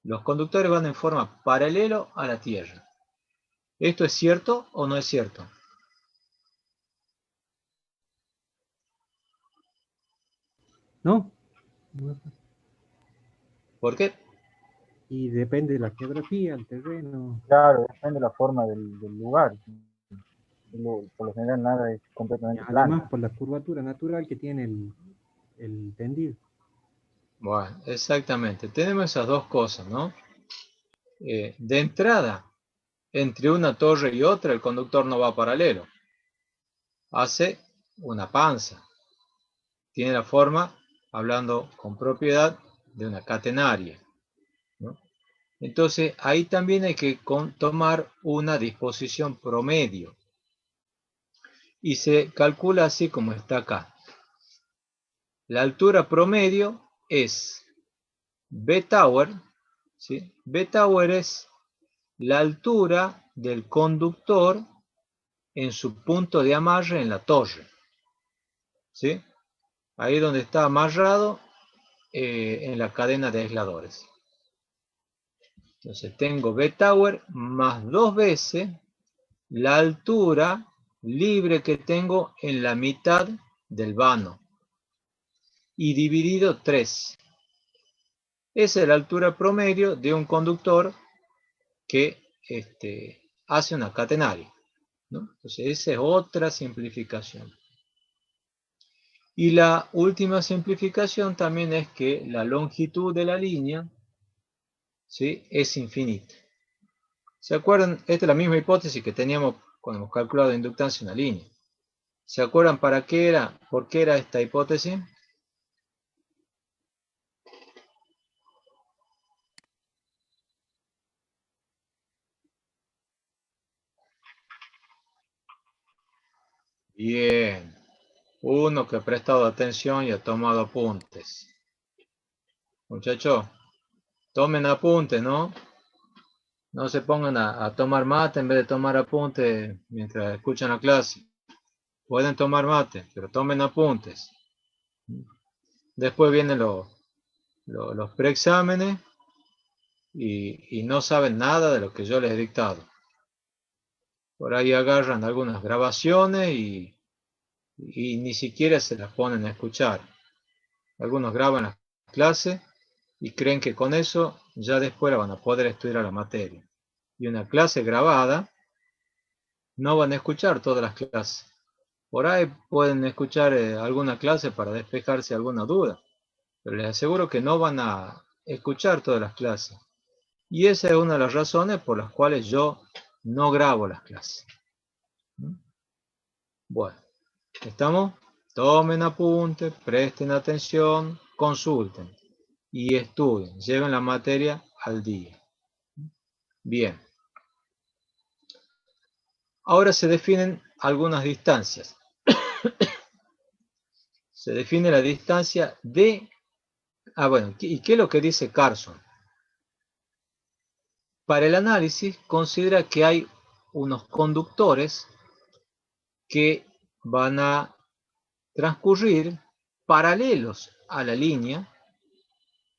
Los conductores van en forma paralela a la tierra. ¿Esto es cierto o no es cierto? No. ¿Por qué? Y depende de la geografía, el terreno. Claro, depende de la forma del lugar. Por lo general nada es completamente plano. Además, por la curvatura natural que tiene el tendido. Bueno, exactamente. Tenemos esas dos cosas, ¿no? De entrada, entre una torre y otra, el conductor no va paralelo. Hace una panza. Tiene la forma, hablando con propiedad, de una catenaria, ¿no? Entonces, ahí también hay que tomar una disposición promedio. Y se calcula así como está acá. La altura promedio es B tower, ¿sí? B tower es la altura del conductor en su punto de amarre en la torre. ¿Sí? Ahí donde está amarrado en la cadena de aisladores. Entonces tengo B tower más 2 veces la altura libre que tengo en la mitad del vano. Y dividido 3. Esa es la altura promedio de un conductor que hace una catenaria, ¿no? Entonces esa es otra simplificación. Y la última simplificación también es que la longitud de la línea, ¿sí?, es infinita. ¿Se acuerdan? Esta es la misma hipótesis que teníamos cuando hemos calculado inductancia en una línea. ¿Se acuerdan para qué era? ¿Por qué era esta hipótesis? Bien. Uno que ha prestado atención y ha tomado apuntes. Muchachos, tomen apuntes, ¿no? No se pongan a tomar mate en vez de tomar apuntes mientras escuchan la clase. Pueden tomar mate, pero tomen apuntes. Después vienen los preexámenes y no saben nada de lo que yo les he dictado. Por ahí agarran algunas grabaciones y ni siquiera se las ponen a escuchar. Algunos graban las clases y creen que con eso ya después la van a poder estudiar la materia. Y una clase grabada no van a escuchar todas las clases. Por ahí pueden escuchar alguna clase para despejarse alguna duda. pero les aseguro que no van a escuchar todas las clases. Y esa es una de las razones por las cuales yo no grabo las clases. Bueno, ¿estamos? Tomen apunte, presten atención, consulten y estudien, lleven la materia al día. Bien. Ahora se definen algunas distancias. Se define la distancia de... bueno, ¿y qué es lo que dice Carson? Para el análisis considera que hay unos conductores que van a transcurrir paralelos a la línea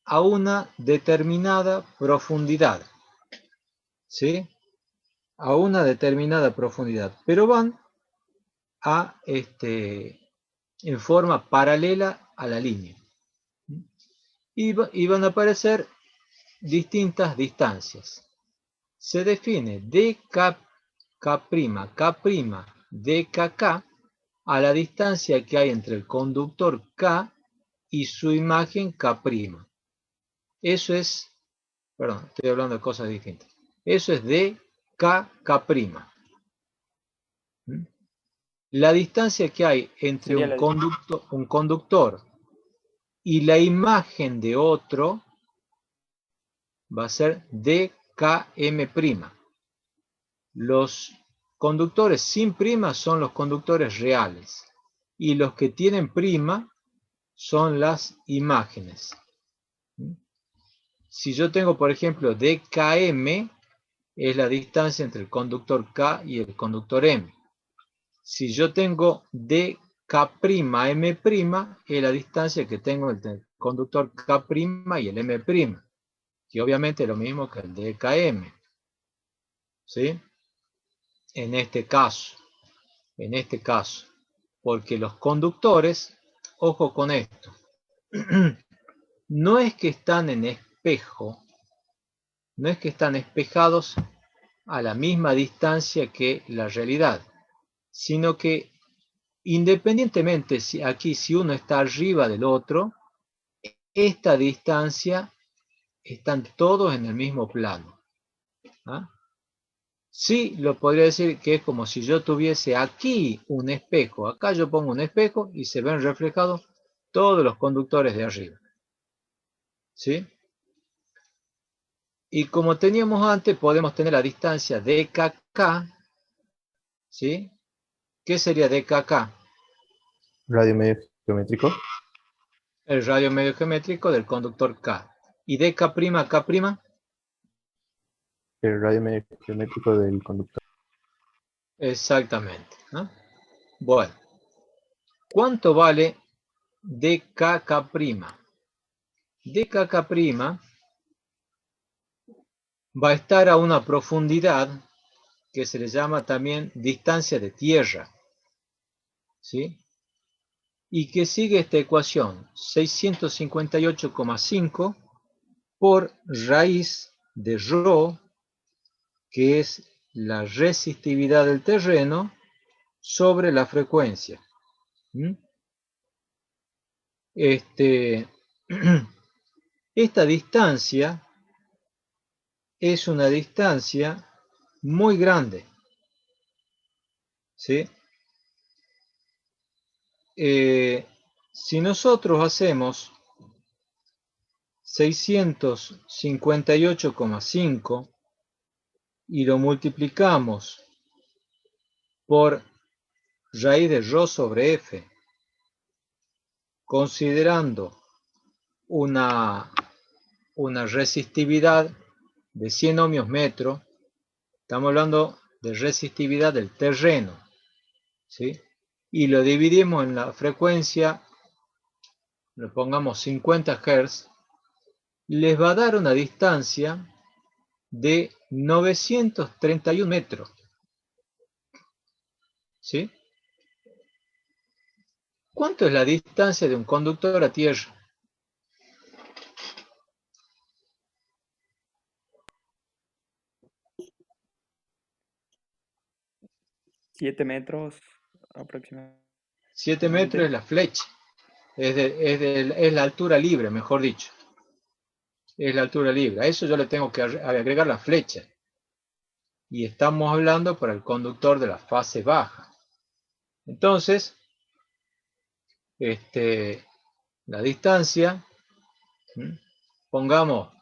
a una determinada profundidad, ¿sí? A una determinada profundidad, pero van a, en forma paralela a la línea. Y van a aparecer distintas distancias. Se define dk, k', dkk a la distancia que hay entre el conductor K y su imagen K'. Eso es, perdón, estoy hablando de cosas distintas. Eso es dk'. La distancia que hay entre un conductor y la imagen de otro va a ser dkm'. Los conductores sin prima son los conductores reales y los que tienen prima son las imágenes. Si yo tengo, por ejemplo, dkm, es la distancia entre el conductor K y el conductor M. Si yo tengo dk'm', es la distancia que tengo entre el conductor K' y el M', que obviamente es lo mismo que el dkm. ¿Sí? En este caso, porque los conductores, ojo con esto, no es que están en espejo, no es que están espejados a la misma distancia que la realidad, sino que independientemente si uno está arriba del otro, esta distancia están todos en el mismo plano. ¿Ah? Sí, lo podría decir que es como si yo tuviese aquí un espejo. Acá yo pongo un espejo y se ven reflejados todos los conductores de arriba. ¿Sí? Y como teníamos antes, podemos tener la distancia dkk. ¿Sí? ¿Qué sería dkk? Radio medio geométrico. El radio medio geométrico del conductor K. ¿Y dk', k'? El radio medio geométrico del conductor. Exactamente. ¿No? Bueno. ¿Cuánto vale dkk'? Dkk' va a estar a una profundidad que se le llama también distancia de tierra. ¿Sí? Y que sigue esta ecuación, 658,5 por raíz de ρ, que es la resistividad del terreno, sobre la frecuencia. Esta distancia es una distancia muy grande. ¿Sí? Si nosotros hacemos 658,5 y lo multiplicamos por raíz de ρ sobre f, considerando una resistividad de 100 ohmios metro, estamos hablando de resistividad del terreno, ¿sí? Y lo dividimos en la frecuencia, le pongamos 50 Hz, les va a dar una distancia de 931 metros. ¿Sí? ¿Cuánto es la distancia de un conductor a tierra? ¿7 metros aproximadamente? 7 metros es la flecha. Es la altura libre, mejor dicho. Es la altura libre. A eso yo le tengo que agregar la flecha. Y estamos hablando para el conductor de la fase baja. Entonces, la distancia, pongamos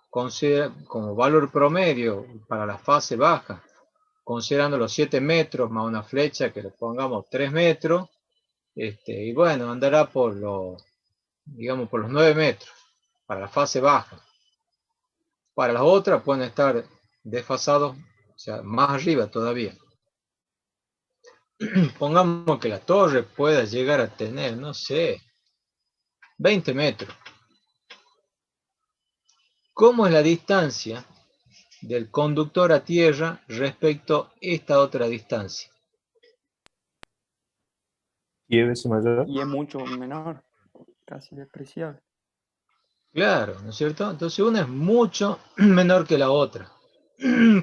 como valor promedio para la fase baja, considerando los 7 metros más una flecha que le pongamos 3 metros, y bueno, andará por digamos, por los 9 metros para la fase baja. Para las otras pueden estar desfasados, o sea, más arriba todavía. Pongamos que la torre pueda llegar a tener, no sé, 20 metros. ¿Cómo es la distancia del conductor a tierra respecto a esta otra distancia? 10 veces mayor. Y es mucho menor, casi despreciable. Claro, ¿no es cierto? Entonces una es mucho menor que la otra.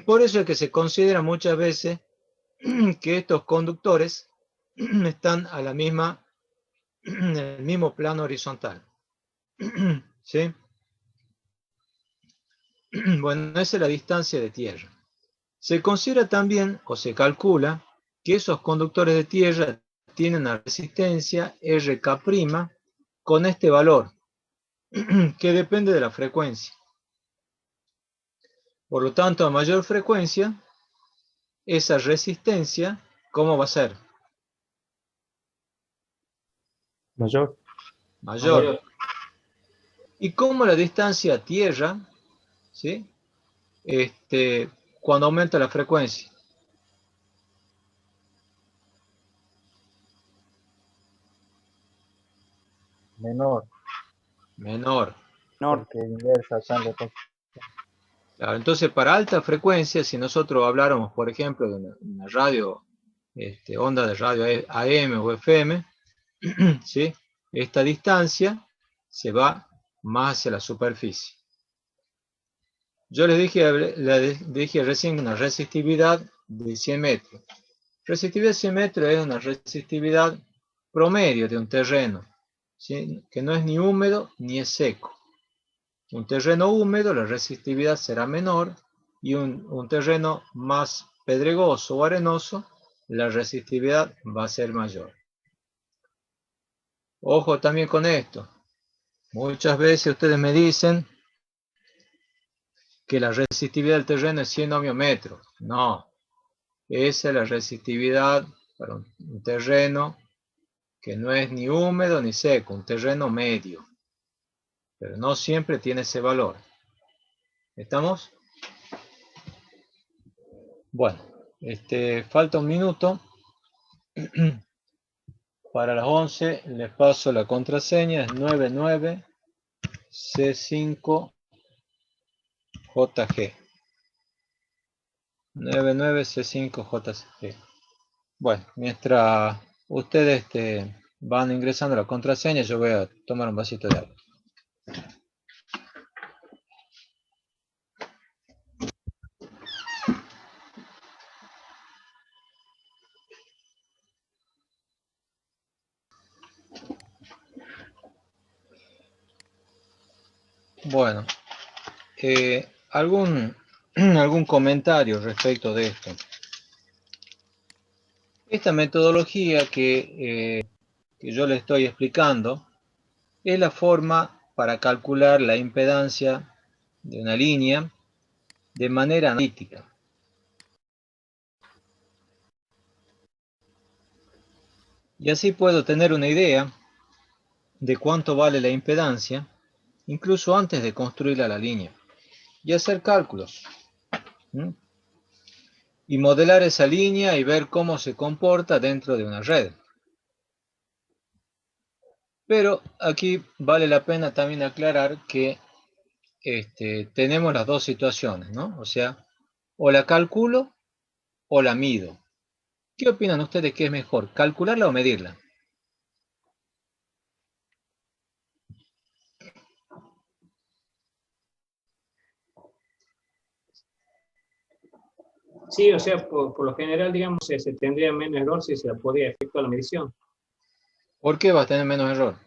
Por eso es que se considera muchas veces que estos conductores están a la misma, en el mismo plano horizontal. ¿Sí? Bueno, esa es la distancia de tierra. Se considera también, o se calcula, que esos conductores de tierra tienen una resistencia RK' con este valor, que depende de la frecuencia. Por lo tanto, a mayor frecuencia, esa resistencia, ¿cómo va a ser? Mayor. Mayor. Y como la distancia a tierra, ¿sí? Cuando aumenta la frecuencia. Menor. Menor. Porque inversa sangre. Claro, entonces, para alta frecuencia, si nosotros habláramos, por ejemplo, de una radio, onda de radio AM o FM, ¿sí? Esta distancia se va más hacia la superficie. Yo les dije recién una resistividad de 100 metros. Resistividad de 100 metros es una resistividad promedio de un terreno, ¿sí? Que no es ni húmedo ni es seco. Un terreno húmedo, la resistividad será menor, y un terreno más pedregoso o arenoso, la resistividad va a ser mayor. Ojo también con esto. Muchas veces ustedes me dicen que la resistividad del terreno es 100 ohmiometros. No, esa es la resistividad para un terreno que no es ni húmedo ni seco, un terreno medio. Pero no siempre tiene ese valor. ¿Estamos? Bueno, falta un minuto. Para las 11 les paso la contraseña, es 99C5JG. 99C5JG. Bueno, mientras ustedes van ingresando la contraseña, yo voy a tomar un vasito de agua. Bueno, ¿algún comentario respecto de esto? Esta metodología que yo le estoy explicando es la forma para calcular la impedancia de una línea de manera analítica. Y así puedo tener una idea de cuánto vale la impedancia, incluso antes de construirla la línea, y hacer cálculos. Y modelar esa línea y ver cómo se comporta dentro de una red. Pero aquí vale la pena también aclarar que tenemos las dos situaciones, ¿no? O sea, o la calculo o la mido. ¿Qué opinan ustedes que es mejor, calcularla o medirla? Sí, o sea, por lo general, digamos, se tendría menos error si se podía efectuar la medición. ¿Por qué va a tener menos error?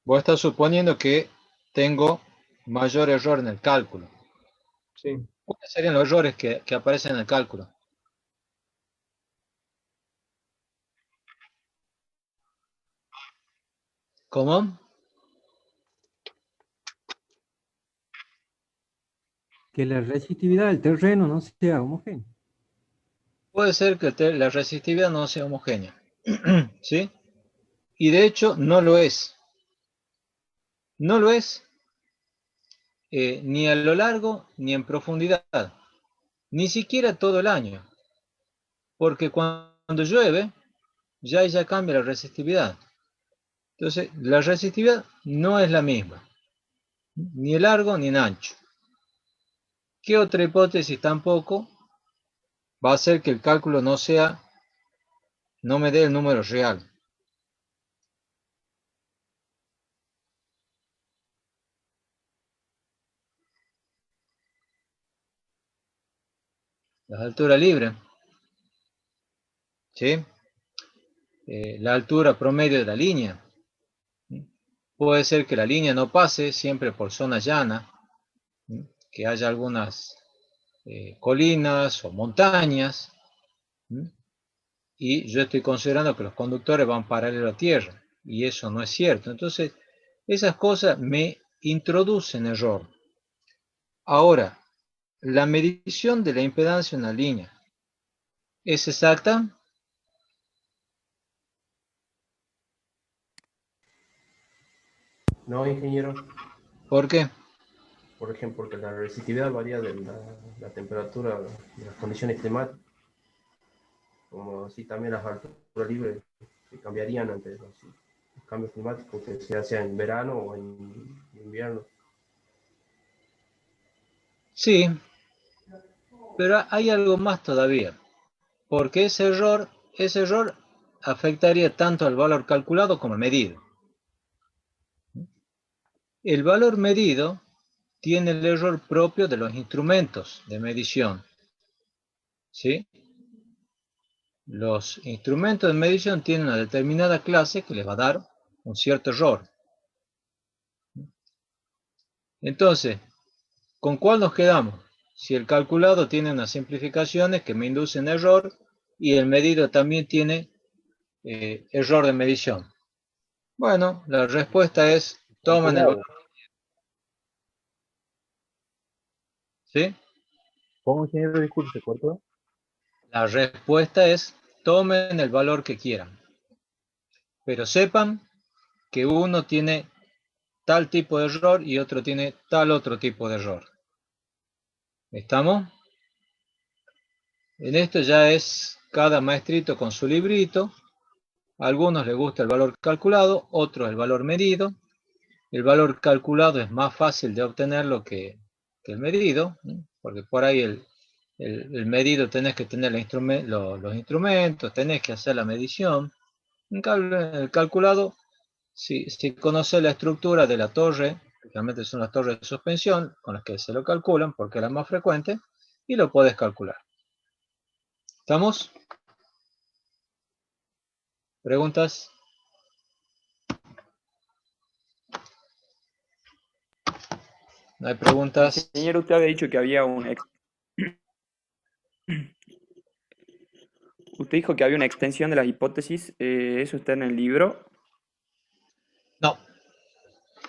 Vos estás suponiendo que tengo mayor error en el cálculo. Sí. ¿Cuáles serían los errores que aparecen en el cálculo? ¿Cómo? Que la resistividad del terreno no sea homogénea. Puede ser que la resistividad no sea homogénea. ¿Sí? Y de hecho no lo es. No lo es ni a lo largo ni en profundidad. Ni siquiera todo el año. Porque cuando llueve, ya cambia la resistividad. Entonces, la resistividad no es la misma. Ni en largo ni en ancho. ¿Qué otra hipótesis tampoco va a hacer que el cálculo no me dé el número real? La altura libre, ¿sí? La altura promedio de la línea. Puede ser que la línea no pase siempre por zona llana, que haya algunas colinas o montañas, y yo estoy considerando que los conductores van paralelo a tierra, y eso no es cierto. Entonces, esas cosas me introducen error. Ahora, la medición de la impedancia en una línea, ¿es exacta? No, ingeniero. ¿Por qué? Por ejemplo, porque la resistividad varía de la temperatura, de las condiciones climáticas. Como así también las alturas libres que cambiarían ante los cambios climáticos, que sea en verano o en invierno. Sí, pero hay algo más todavía, porque ese error afectaría tanto al valor calculado como al medido. El valor medido tiene el error propio de los instrumentos de medición, ¿sí? Los instrumentos de medición tienen una determinada clase que les va a dar un cierto error. Entonces, ¿con cuál nos quedamos? Si el calculado tiene unas simplificaciones que me inducen error y el medido también tiene error de medición. Bueno, la respuesta es, tomen el valor. ¿Sí? ¿Cómo, ingeniero? Disculpe, ¿se cortó? La respuesta es, tomen el valor que quieran. Pero sepan que uno tiene tal tipo de error y otro tiene tal otro tipo de error. ¿Estamos? En esto ya es cada maestrito con su librito. A algunos les gusta el valor calculado, otros el valor medido. El valor calculado es más fácil de obtenerlo que el medido, porque por ahí el medido tenés que tener los instrumentos, tenés que hacer la medición. En cambio, el calculado, si conoces la estructura de la torre, realmente son las torres de suspensión con las que se lo calculan, porque es la más frecuente, y lo puedes calcular. ¿Estamos? ¿Preguntas? ¿No hay preguntas? Ingeniero, usted había dicho que había Usted dijo que había una extensión de las hipótesis. ¿Eso está en el libro? No.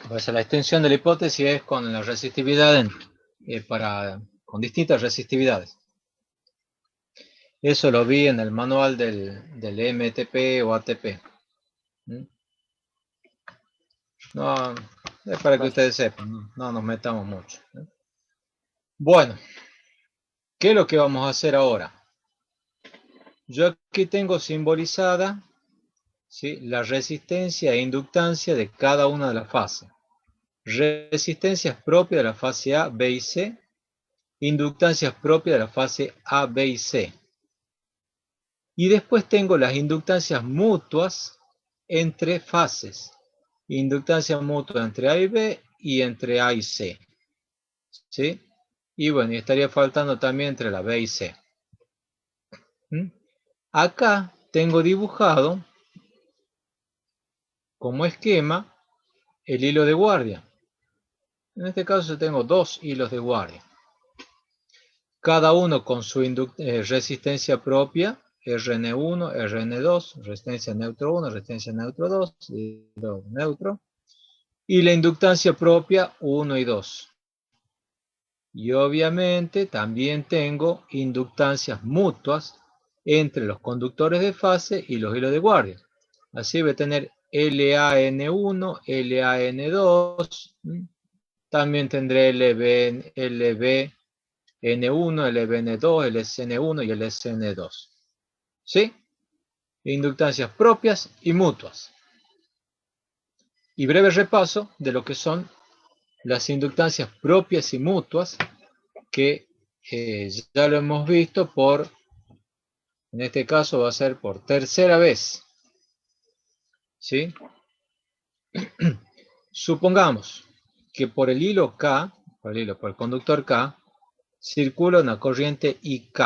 Pues la extensión de la hipótesis es con la resistividad con distintas resistividades. Eso lo vi en el manual del MTP o ATP. No, es para que ustedes sepan, no nos metamos mucho. Bueno, ¿qué es lo que vamos a hacer ahora? Yo aquí tengo simbolizada, ¿sí?, la resistencia e inductancia de cada una de las fases. Resistencias propias de la fase A, B y C, inductancias propias de la fase A, B y C. Y después tengo las inductancias mutuas entre fases. Inductancia mutua entre A y B y entre A y C. ¿Sí? Y bueno, y estaría faltando también entre la B y C. Acá tengo dibujado como esquema el hilo de guardia. En este caso tengo dos hilos de guardia. Cada uno con su resistencia propia, Rn1, Rn2, resistencia neutro 1, resistencia neutro 2, hilo neutro, y la inductancia propia 1 y 2. Y obviamente también tengo inductancias mutuas entre los conductores de fase y los hilos de guardia. Así voy a tener LAN1, LAN2, también tendré LBN1, LBN2, LSN1 y LSN2. ¿Sí? Inductancias propias y mutuas. Y breve repaso de lo que son las inductancias propias y mutuas, que ya lo hemos visto en este caso va a ser por tercera vez. ¿Sí? Supongamos que por el hilo K, por el conductor K, circula una corriente IK.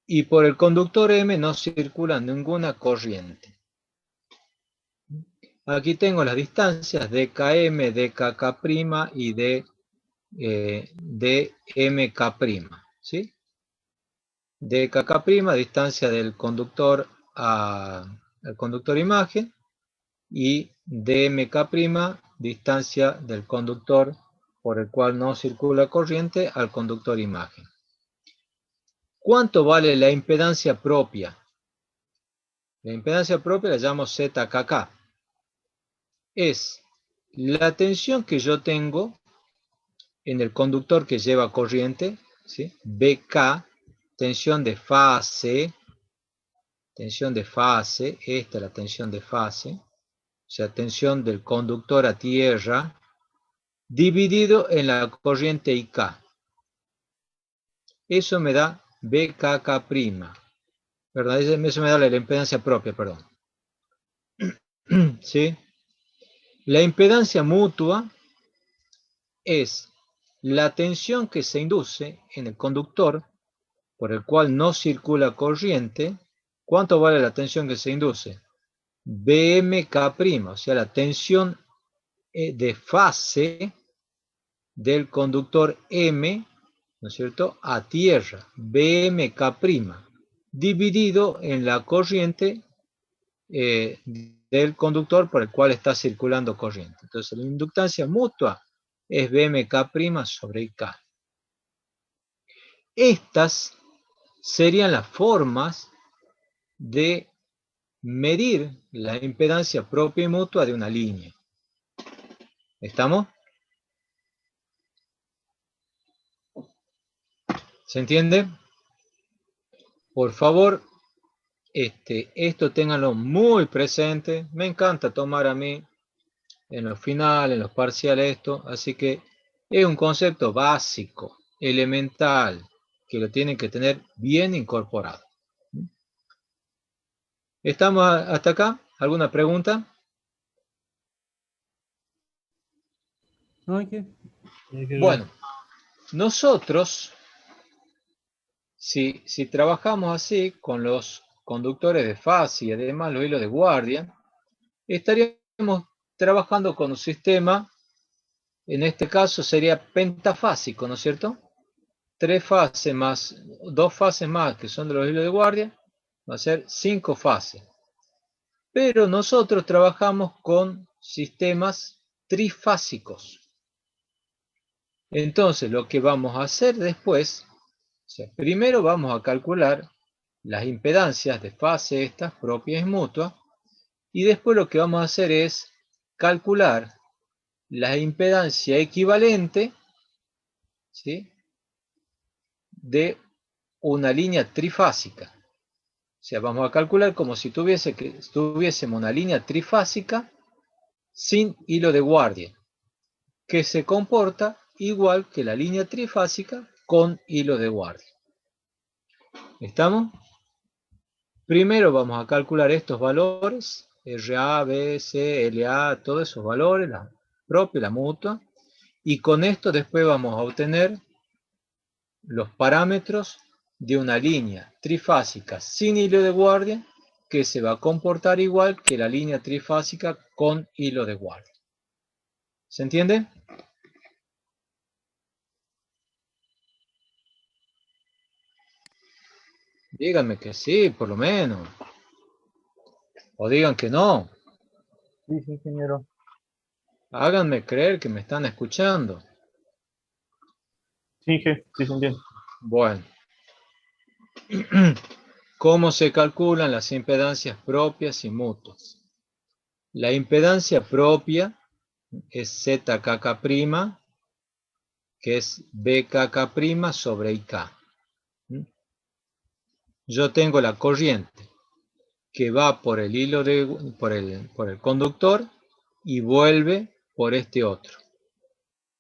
Y por el conductor M no circula ninguna corriente. Aquí tengo las distancias DKM, DKK' y DMK'. ¿Sí? DKK', distancia del conductor al conductor imagen, y DMK', distancia del conductor por el cual no circula corriente al conductor imagen. ¿Cuánto vale la impedancia propia? La impedancia propia la llamo ZKK. Es la tensión que yo tengo en el conductor que lleva corriente, ¿sí? BK, tensión de fase, esta es la tensión de fase, o sea, tensión del conductor a tierra, dividido en la corriente IK. Eso me da BKK', ¿verdad? Eso me da la impedancia propia, perdón. ¿Sí? La impedancia mutua es la tensión que se induce en el conductor por el cual no circula corriente. ¿Cuánto vale la tensión que se induce? BMK', o sea, la tensión de fase del conductor M, ¿no es cierto?, a tierra, BMK', dividido en la corriente del conductor por el cual está circulando corriente. Entonces, la inductancia mutua es BMK' sobre IK. Estas serían las formas de medir la impedancia propia y mutua de una línea. ¿Estamos? ¿Se entiende? Por favor, esto ténganlo muy presente. Me encanta tomar a mí en los finales, en los parciales esto, así que es un concepto básico, elemental, que lo tienen que tener bien incorporado. ¿Estamos hasta acá? ¿Alguna pregunta? Bueno, nosotros, si trabajamos así con los conductores de fase y además los hilos de guardia, estaríamos trabajando con un sistema, en este caso sería pentafásico, ¿no es cierto? 3 fases más, 2 fases más que son de los hilos de guardia, va a ser 5 fases. Pero nosotros trabajamos con sistemas trifásicos. Entonces, lo que vamos a hacer después, o sea, primero vamos a calcular las impedancias de fase estas propias y mutuas, y después lo que vamos a hacer es calcular la impedancia equivalente, ¿sí?, de una línea trifásica. O sea, vamos a calcular como si tuviésemos una línea trifásica sin hilo de guardia, que se comporta igual que la línea trifásica con hilo de guardia. ¿Estamos? Primero vamos a calcular estos valores, RA, BC, LA, todos esos valores, la propia y la mutua, y con esto después vamos a obtener los parámetros de una línea trifásica sin hilo de guardia que se va a comportar igual que la línea trifásica con hilo de guardia. ¿Se entiende? Díganme que sí, por lo menos. O digan que no. Sí, sí, ingeniero. Háganme creer que me están escuchando. Sí, sí se entiende. Bueno. ¿Cómo se calculan las impedancias propias y mutuas? La impedancia propia es ZKK', que es BKK' sobre IK. Yo tengo la corriente que va por el hilo por el conductor y vuelve por este otro.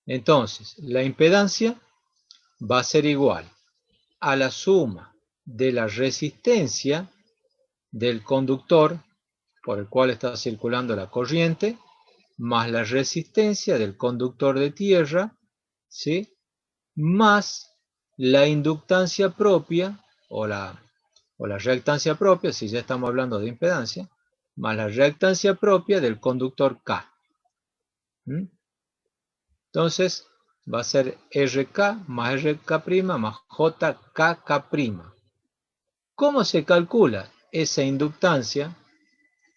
Entonces, la impedancia va a ser igual a la suma de la resistencia del conductor por el cual está circulando la corriente, más la resistencia del conductor de tierra, ¿sí? Más la inductancia propia o la reactancia propia, si ya estamos hablando de impedancia, más la reactancia propia del conductor K. Entonces va a ser RK más RK' más JKK'. ¿Cómo se calcula esa inductancia?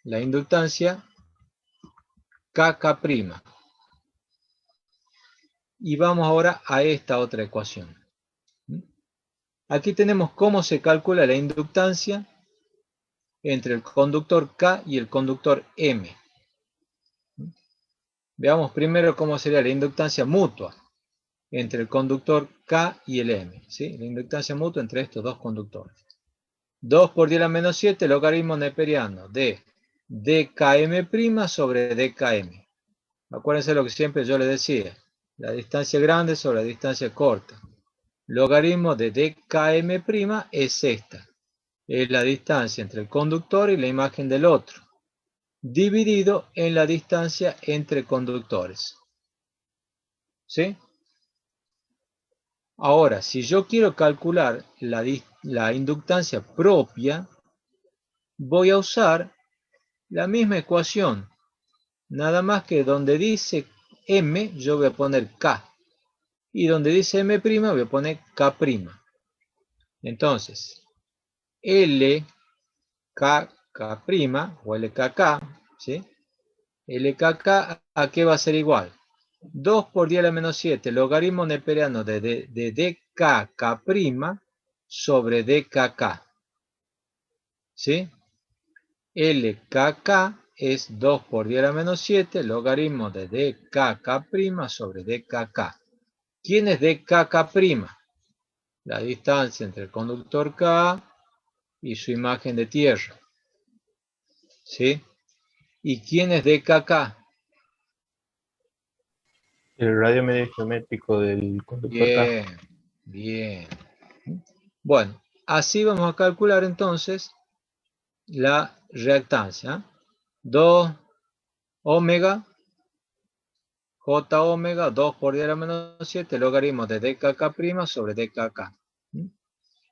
La inductancia KK'. Y vamos ahora a esta otra ecuación. Aquí tenemos cómo se calcula la inductancia entre el conductor K y el conductor M. Veamos primero cómo sería la inductancia mutua entre el conductor K y el M. ¿Sí? La inductancia mutua entre estos dos conductores. 2 por 10 a la menos 7 logaritmo neperiano de dkm' sobre dkm. Acuérdense lo que siempre yo les decía. La distancia grande sobre la distancia corta. Logaritmo de dkm' es esta. Es la distancia entre el conductor y la imagen del otro, dividido en la distancia entre conductores. ¿Sí? Ahora, si yo quiero calcular la inductancia propia, voy a usar la misma ecuación. Nada más que donde dice M, yo voy a poner K. Y donde dice M', voy a poner K'. Entonces, LKK' o LKK, ¿sí? LKK, ¿a qué va a ser igual? 2 por 10 a la menos 7, logaritmo neperiano de dkk' sobre dkk. ¿Sí? LKK es 2 por 10 a la menos 7, logaritmo de dkk' sobre dkk. ¿Quién es dkk'? La distancia entre el conductor K y su imagen de tierra. ¿Sí? ¿Y quién es dkk? El radio medio geométrico del conductor Bien, bien. Bueno, así vamos a calcular entonces la reactancia. 2 omega, J omega, 2 por 10 a la menos 7, logaritmo de dkk' sobre dkk.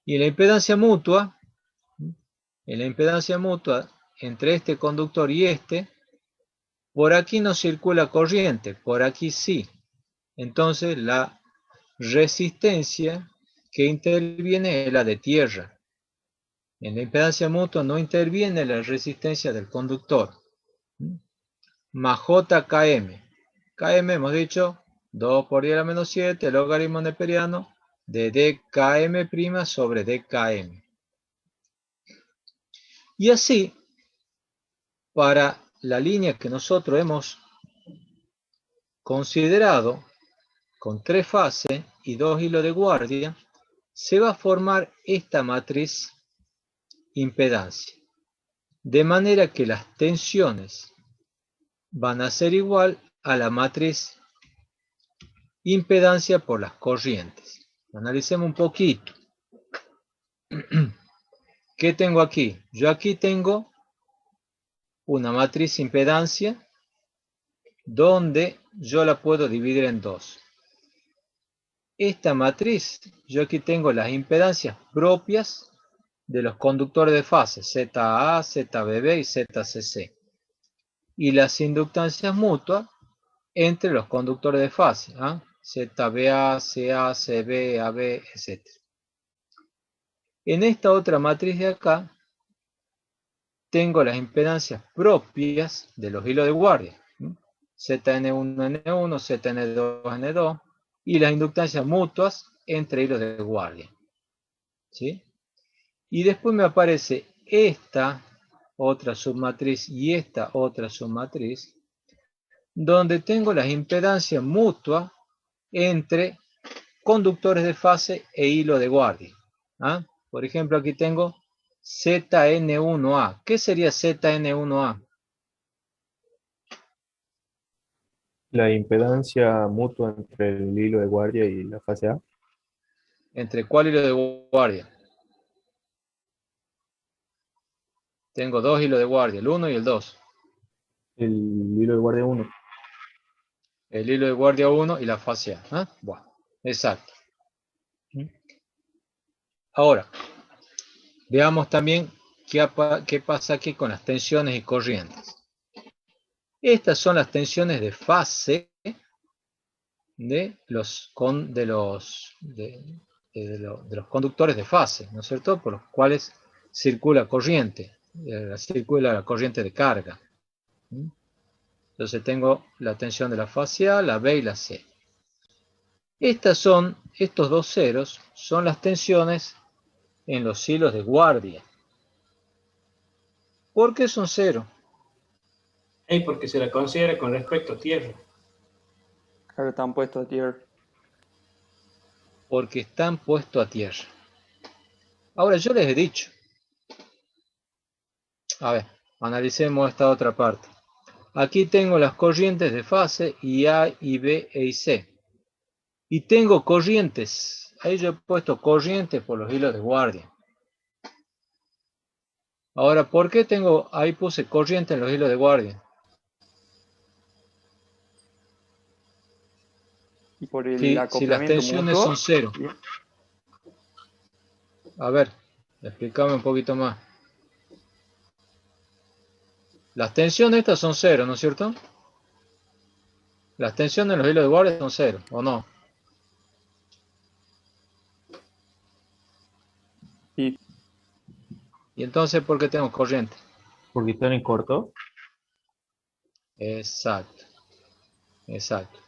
Y en la impedancia mutua, entre este conductor y este, por aquí no circula corriente, por aquí sí. Entonces la resistencia que interviene es la de tierra. En la impedancia mutua no interviene la resistencia del conductor. Más JKM. KM hemos dicho 2 por 10 a la menos 7, logaritmo neperiano de dkm' sobre dkm. Y así, para la línea que nosotros hemos considerado, con 3 fases y 2 hilos de guardia, se va a formar esta matriz impedancia. De manera que las tensiones van a ser igual a la matriz impedancia por las corrientes. Analicemos un poquito. ¿Qué tengo aquí? Yo aquí tengo una matriz impedancia donde yo la puedo dividir en dos. Esta matriz, yo aquí tengo las impedancias propias de los conductores de fase, ZA, ZBB y ZCC. Y las inductancias mutuas entre los conductores de fase, ¿ah? ZBA, CA, CB, AB, etc. En esta otra matriz de acá, tengo las impedancias propias de los hilos de guardia. ZN1N1, ZN2N2 y las inductancias mutuas entre hilos de guardia. ¿Sí? Y después me aparece esta otra submatriz y esta otra submatriz, donde tengo las impedancias mutuas entre conductores de fase e hilo de guardia. ¿Ah? Por ejemplo, aquí tengo ZN1A. ¿Qué sería ZN1A? La impedancia mutua entre el hilo de guardia y la fase A. ¿Entre cuál hilo de guardia? Tengo dos hilos de guardia, el 1 y el 2. El hilo de guardia 1. El hilo de guardia 1 y la fase A. ¿Ah? Bueno, exacto. Ahora, veamos también qué pasa aquí con las tensiones y corrientes. Estas son las tensiones de fase de los conductores de fase, ¿no es cierto? Por los cuales circula corriente, circula la corriente de carga. Entonces tengo la tensión de la fase A, la B y la C. Estos dos ceros son las tensiones en los hilos de guardia. ¿Por qué son cero? Porque se la considera con respecto a tierra. Claro, están puestos a tierra. Porque están puestos a tierra. Ahora yo les he dicho. A ver, analicemos esta otra parte. Aquí tengo las corrientes de fase y A, y B, e y C. Y tengo corrientes. Ahí yo he puesto corrientes por los hilos de guardia. Ahora, ¿por qué ahí puse corriente en los hilos de guardia? Y por Si el las acoplamiento tensiones mutuo. son cero. A ver, explícame un poquito más. Las tensiones estas son cero, ¿no es cierto? Las tensiones en los hilos de guardia son cero, ¿o no? Sí. ¿Y entonces por qué tengo corriente? Porque están en corto. Exacto. Exacto.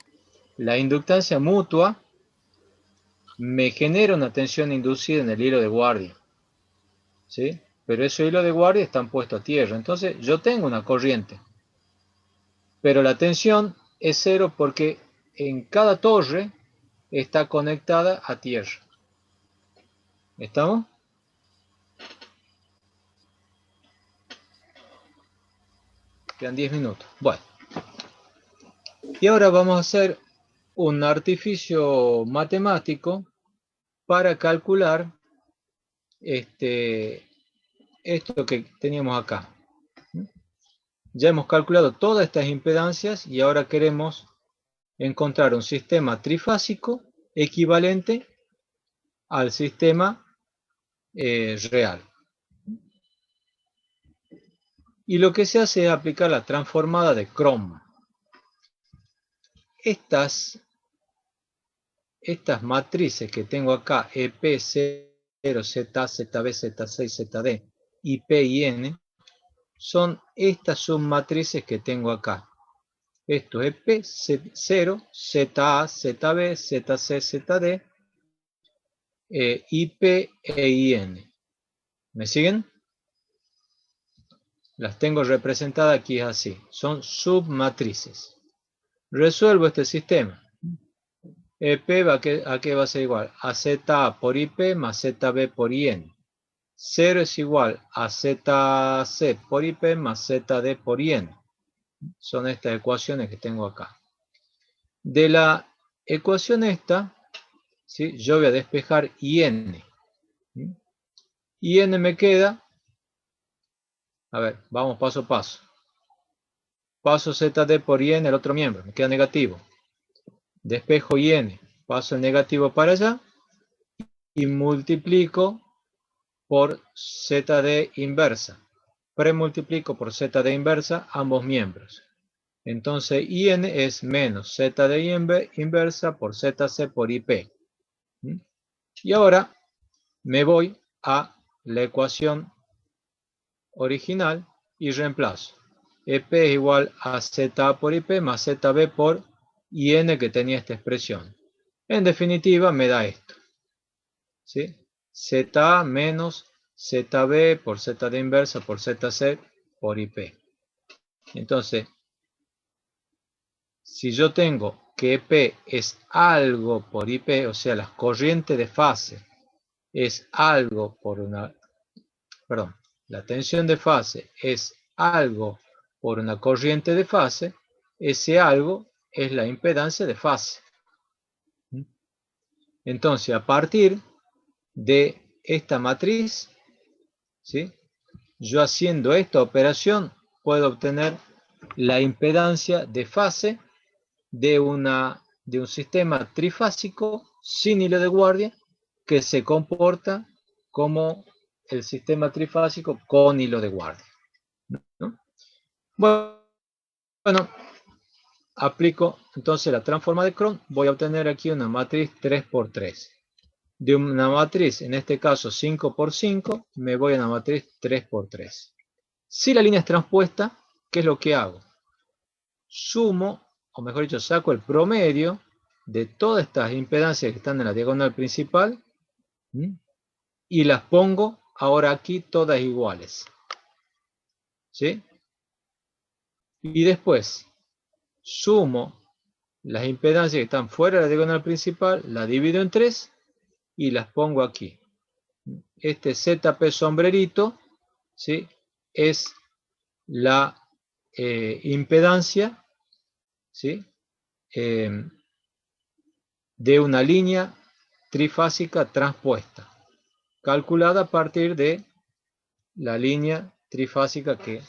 La inductancia mutua me genera una tensión inducida en el hilo de guardia. ¿Sí? Pero esos hilos de guardia están puestos a tierra. Entonces yo tengo una corriente. Pero la tensión es cero porque en cada torre está conectada a tierra. ¿Estamos? Quedan 10 minutos. Bueno. Y ahora vamos a hacer un artificio matemático para calcular esto que teníamos acá. Ya hemos calculado todas estas impedancias y ahora queremos encontrar un sistema trifásico equivalente al sistema real. Y lo que se hace es aplicar la transformada de Crom. Estas matrices que tengo acá, EP0, ZA, ZB, Z6, ZD, y P y N, son estas submatrices que tengo acá. Esto es EP0, ZA, ZB, ZC, ZD, IP e IN. ¿Me siguen? Las tengo representadas aquí así. Son submatrices. Resuelvo este sistema. EP ¿a qué va a ser igual? A ZA por IP más ZB por IN. 0 es igual a ZC por IP más ZD por IN. Son estas ecuaciones que tengo acá. De la ecuación esta, ¿sí? Yo voy a despejar IN. IN me queda, a ver, vamos paso a paso. Paso ZD por IN, el otro miembro, me queda negativo. Despejo IN, paso el negativo para allá y multiplico por ZD inversa. Premultiplico por ZD inversa ambos miembros. Entonces IN es menos ZD inversa por ZC por IP. Y ahora me voy a la ecuación original y reemplazo. EP es igual a ZA por IP más ZB por IN que tenía esta expresión. En definitiva me da esto, ¿sí? ZA menos ZB por ZD inversa por ZC por IP. Entonces, si yo tengo que EP es algo por IP, o sea, las corrientes de fase es algo por una, perdón, la tensión de fase es algo por una corriente de fase, ese algo es la impedancia de fase. Entonces, a partir de esta matriz, ¿sí? Yo haciendo esta operación puedo obtener la impedancia de fase de un sistema trifásico sin hilo de guardia que se comporta como el sistema trifásico con hilo de guardia, ¿no? Bueno, aplico entonces la transforma de Cron. Voy a obtener aquí una matriz 3×3. De una matriz, en este caso 5×5, me voy a una matriz 3×3. Si la línea es transpuesta, ¿qué es lo que hago? Sumo, o mejor dicho, saco el promedio de todas estas impedancias que están en la diagonal principal, y las pongo ahora aquí todas iguales, ¿sí? Y después sumo las impedancias que están fuera de la diagonal principal, las divido en 3 y las pongo aquí. Este ZP sombrerito, ¿sí? Es la impedancia, ¿sí? De una línea trifásica transpuesta, calculada a partir de la línea trifásica que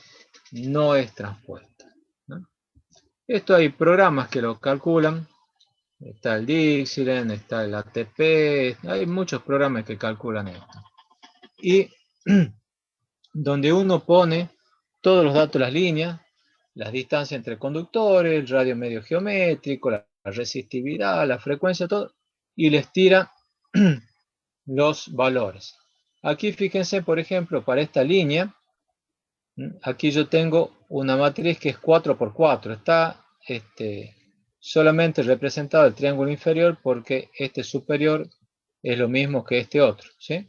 no es transpuesta, ¿no? Esto hay programas que lo calculan. Está el Dixieland, está el ATP, hay muchos programas que calculan esto. Y donde uno pone todos los datos de las líneas, las distancias entre conductores, el radio medio geométrico, la resistividad, la frecuencia, todo, y les tira los valores. Aquí fíjense, por ejemplo, para esta línea, aquí yo tengo una matriz que es 4×4. Está solamente representado el triángulo inferior porque este superior es lo mismo que este otro, ¿sí?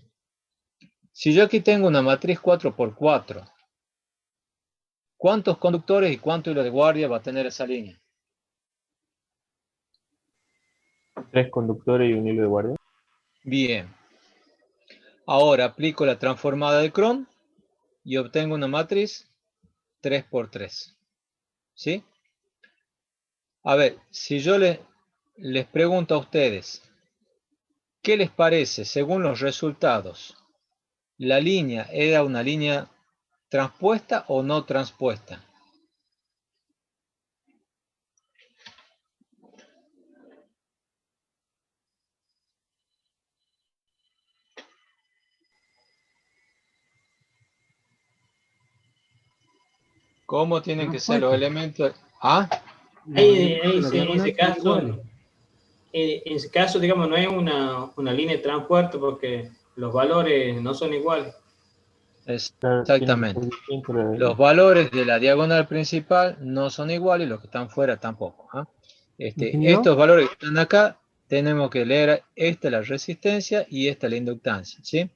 Si yo aquí tengo una matriz 4×4, ¿cuántos conductores y cuánto hilo de guardia va a tener esa línea? 3 conductores y un hilo de guardia. Bien. Ahora aplico la transformada de Cron y obtengo una matriz 3×3. ¿Sí? A ver, si yo les pregunto a ustedes, ¿qué les parece según los resultados? ¿La línea era una línea transpuesta o no transpuesta? ¿Cómo tienen que ser los elementos? ¿Ah? Sí, en ese caso, digamos, no es una línea transpuesta porque los valores no son iguales. Exactamente. Los valores de la diagonal principal no son iguales, los que están fuera tampoco, ¿eh? Estos valores que están acá, tenemos que leer, esta es la resistencia y esta es la inductancia, ¿sí?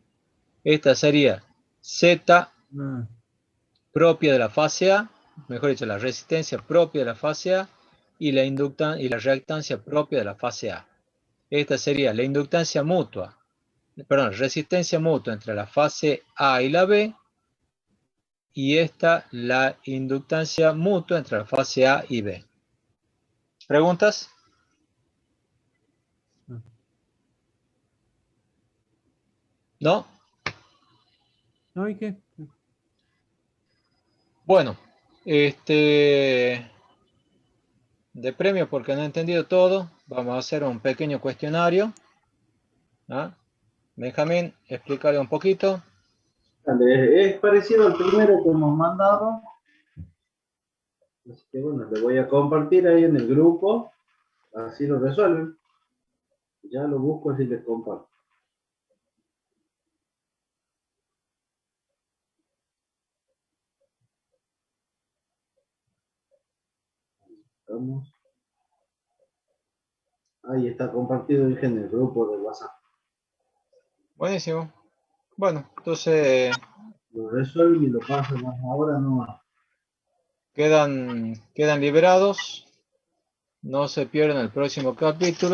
Esta sería Z propia de la fase A, mejor dicho, la resistencia propia de la fase A y la reactancia propia de la fase A. Esta sería la inductancia mutua, perdón, resistencia mutua entre la fase A y la B, y esta la inductancia mutua entre la fase A y B. ¿Preguntas? ¿No? No, ¿y qué? Bueno, de premio porque no he entendido todo, vamos a hacer un pequeño cuestionario. ¿Ah? Benjamín, explícale un poquito. Dale, es parecido al primero que hemos mandado. Así que bueno, le voy a compartir ahí en el grupo. Así lo resuelven. Ya lo busco así les comparto. Vamos. Ahí está compartido en el grupo de WhatsApp. Buenísimo. Bueno, entonces Lo resuelven y lo pasan ahora no. quedan liberados. No se pierdan el próximo capítulo.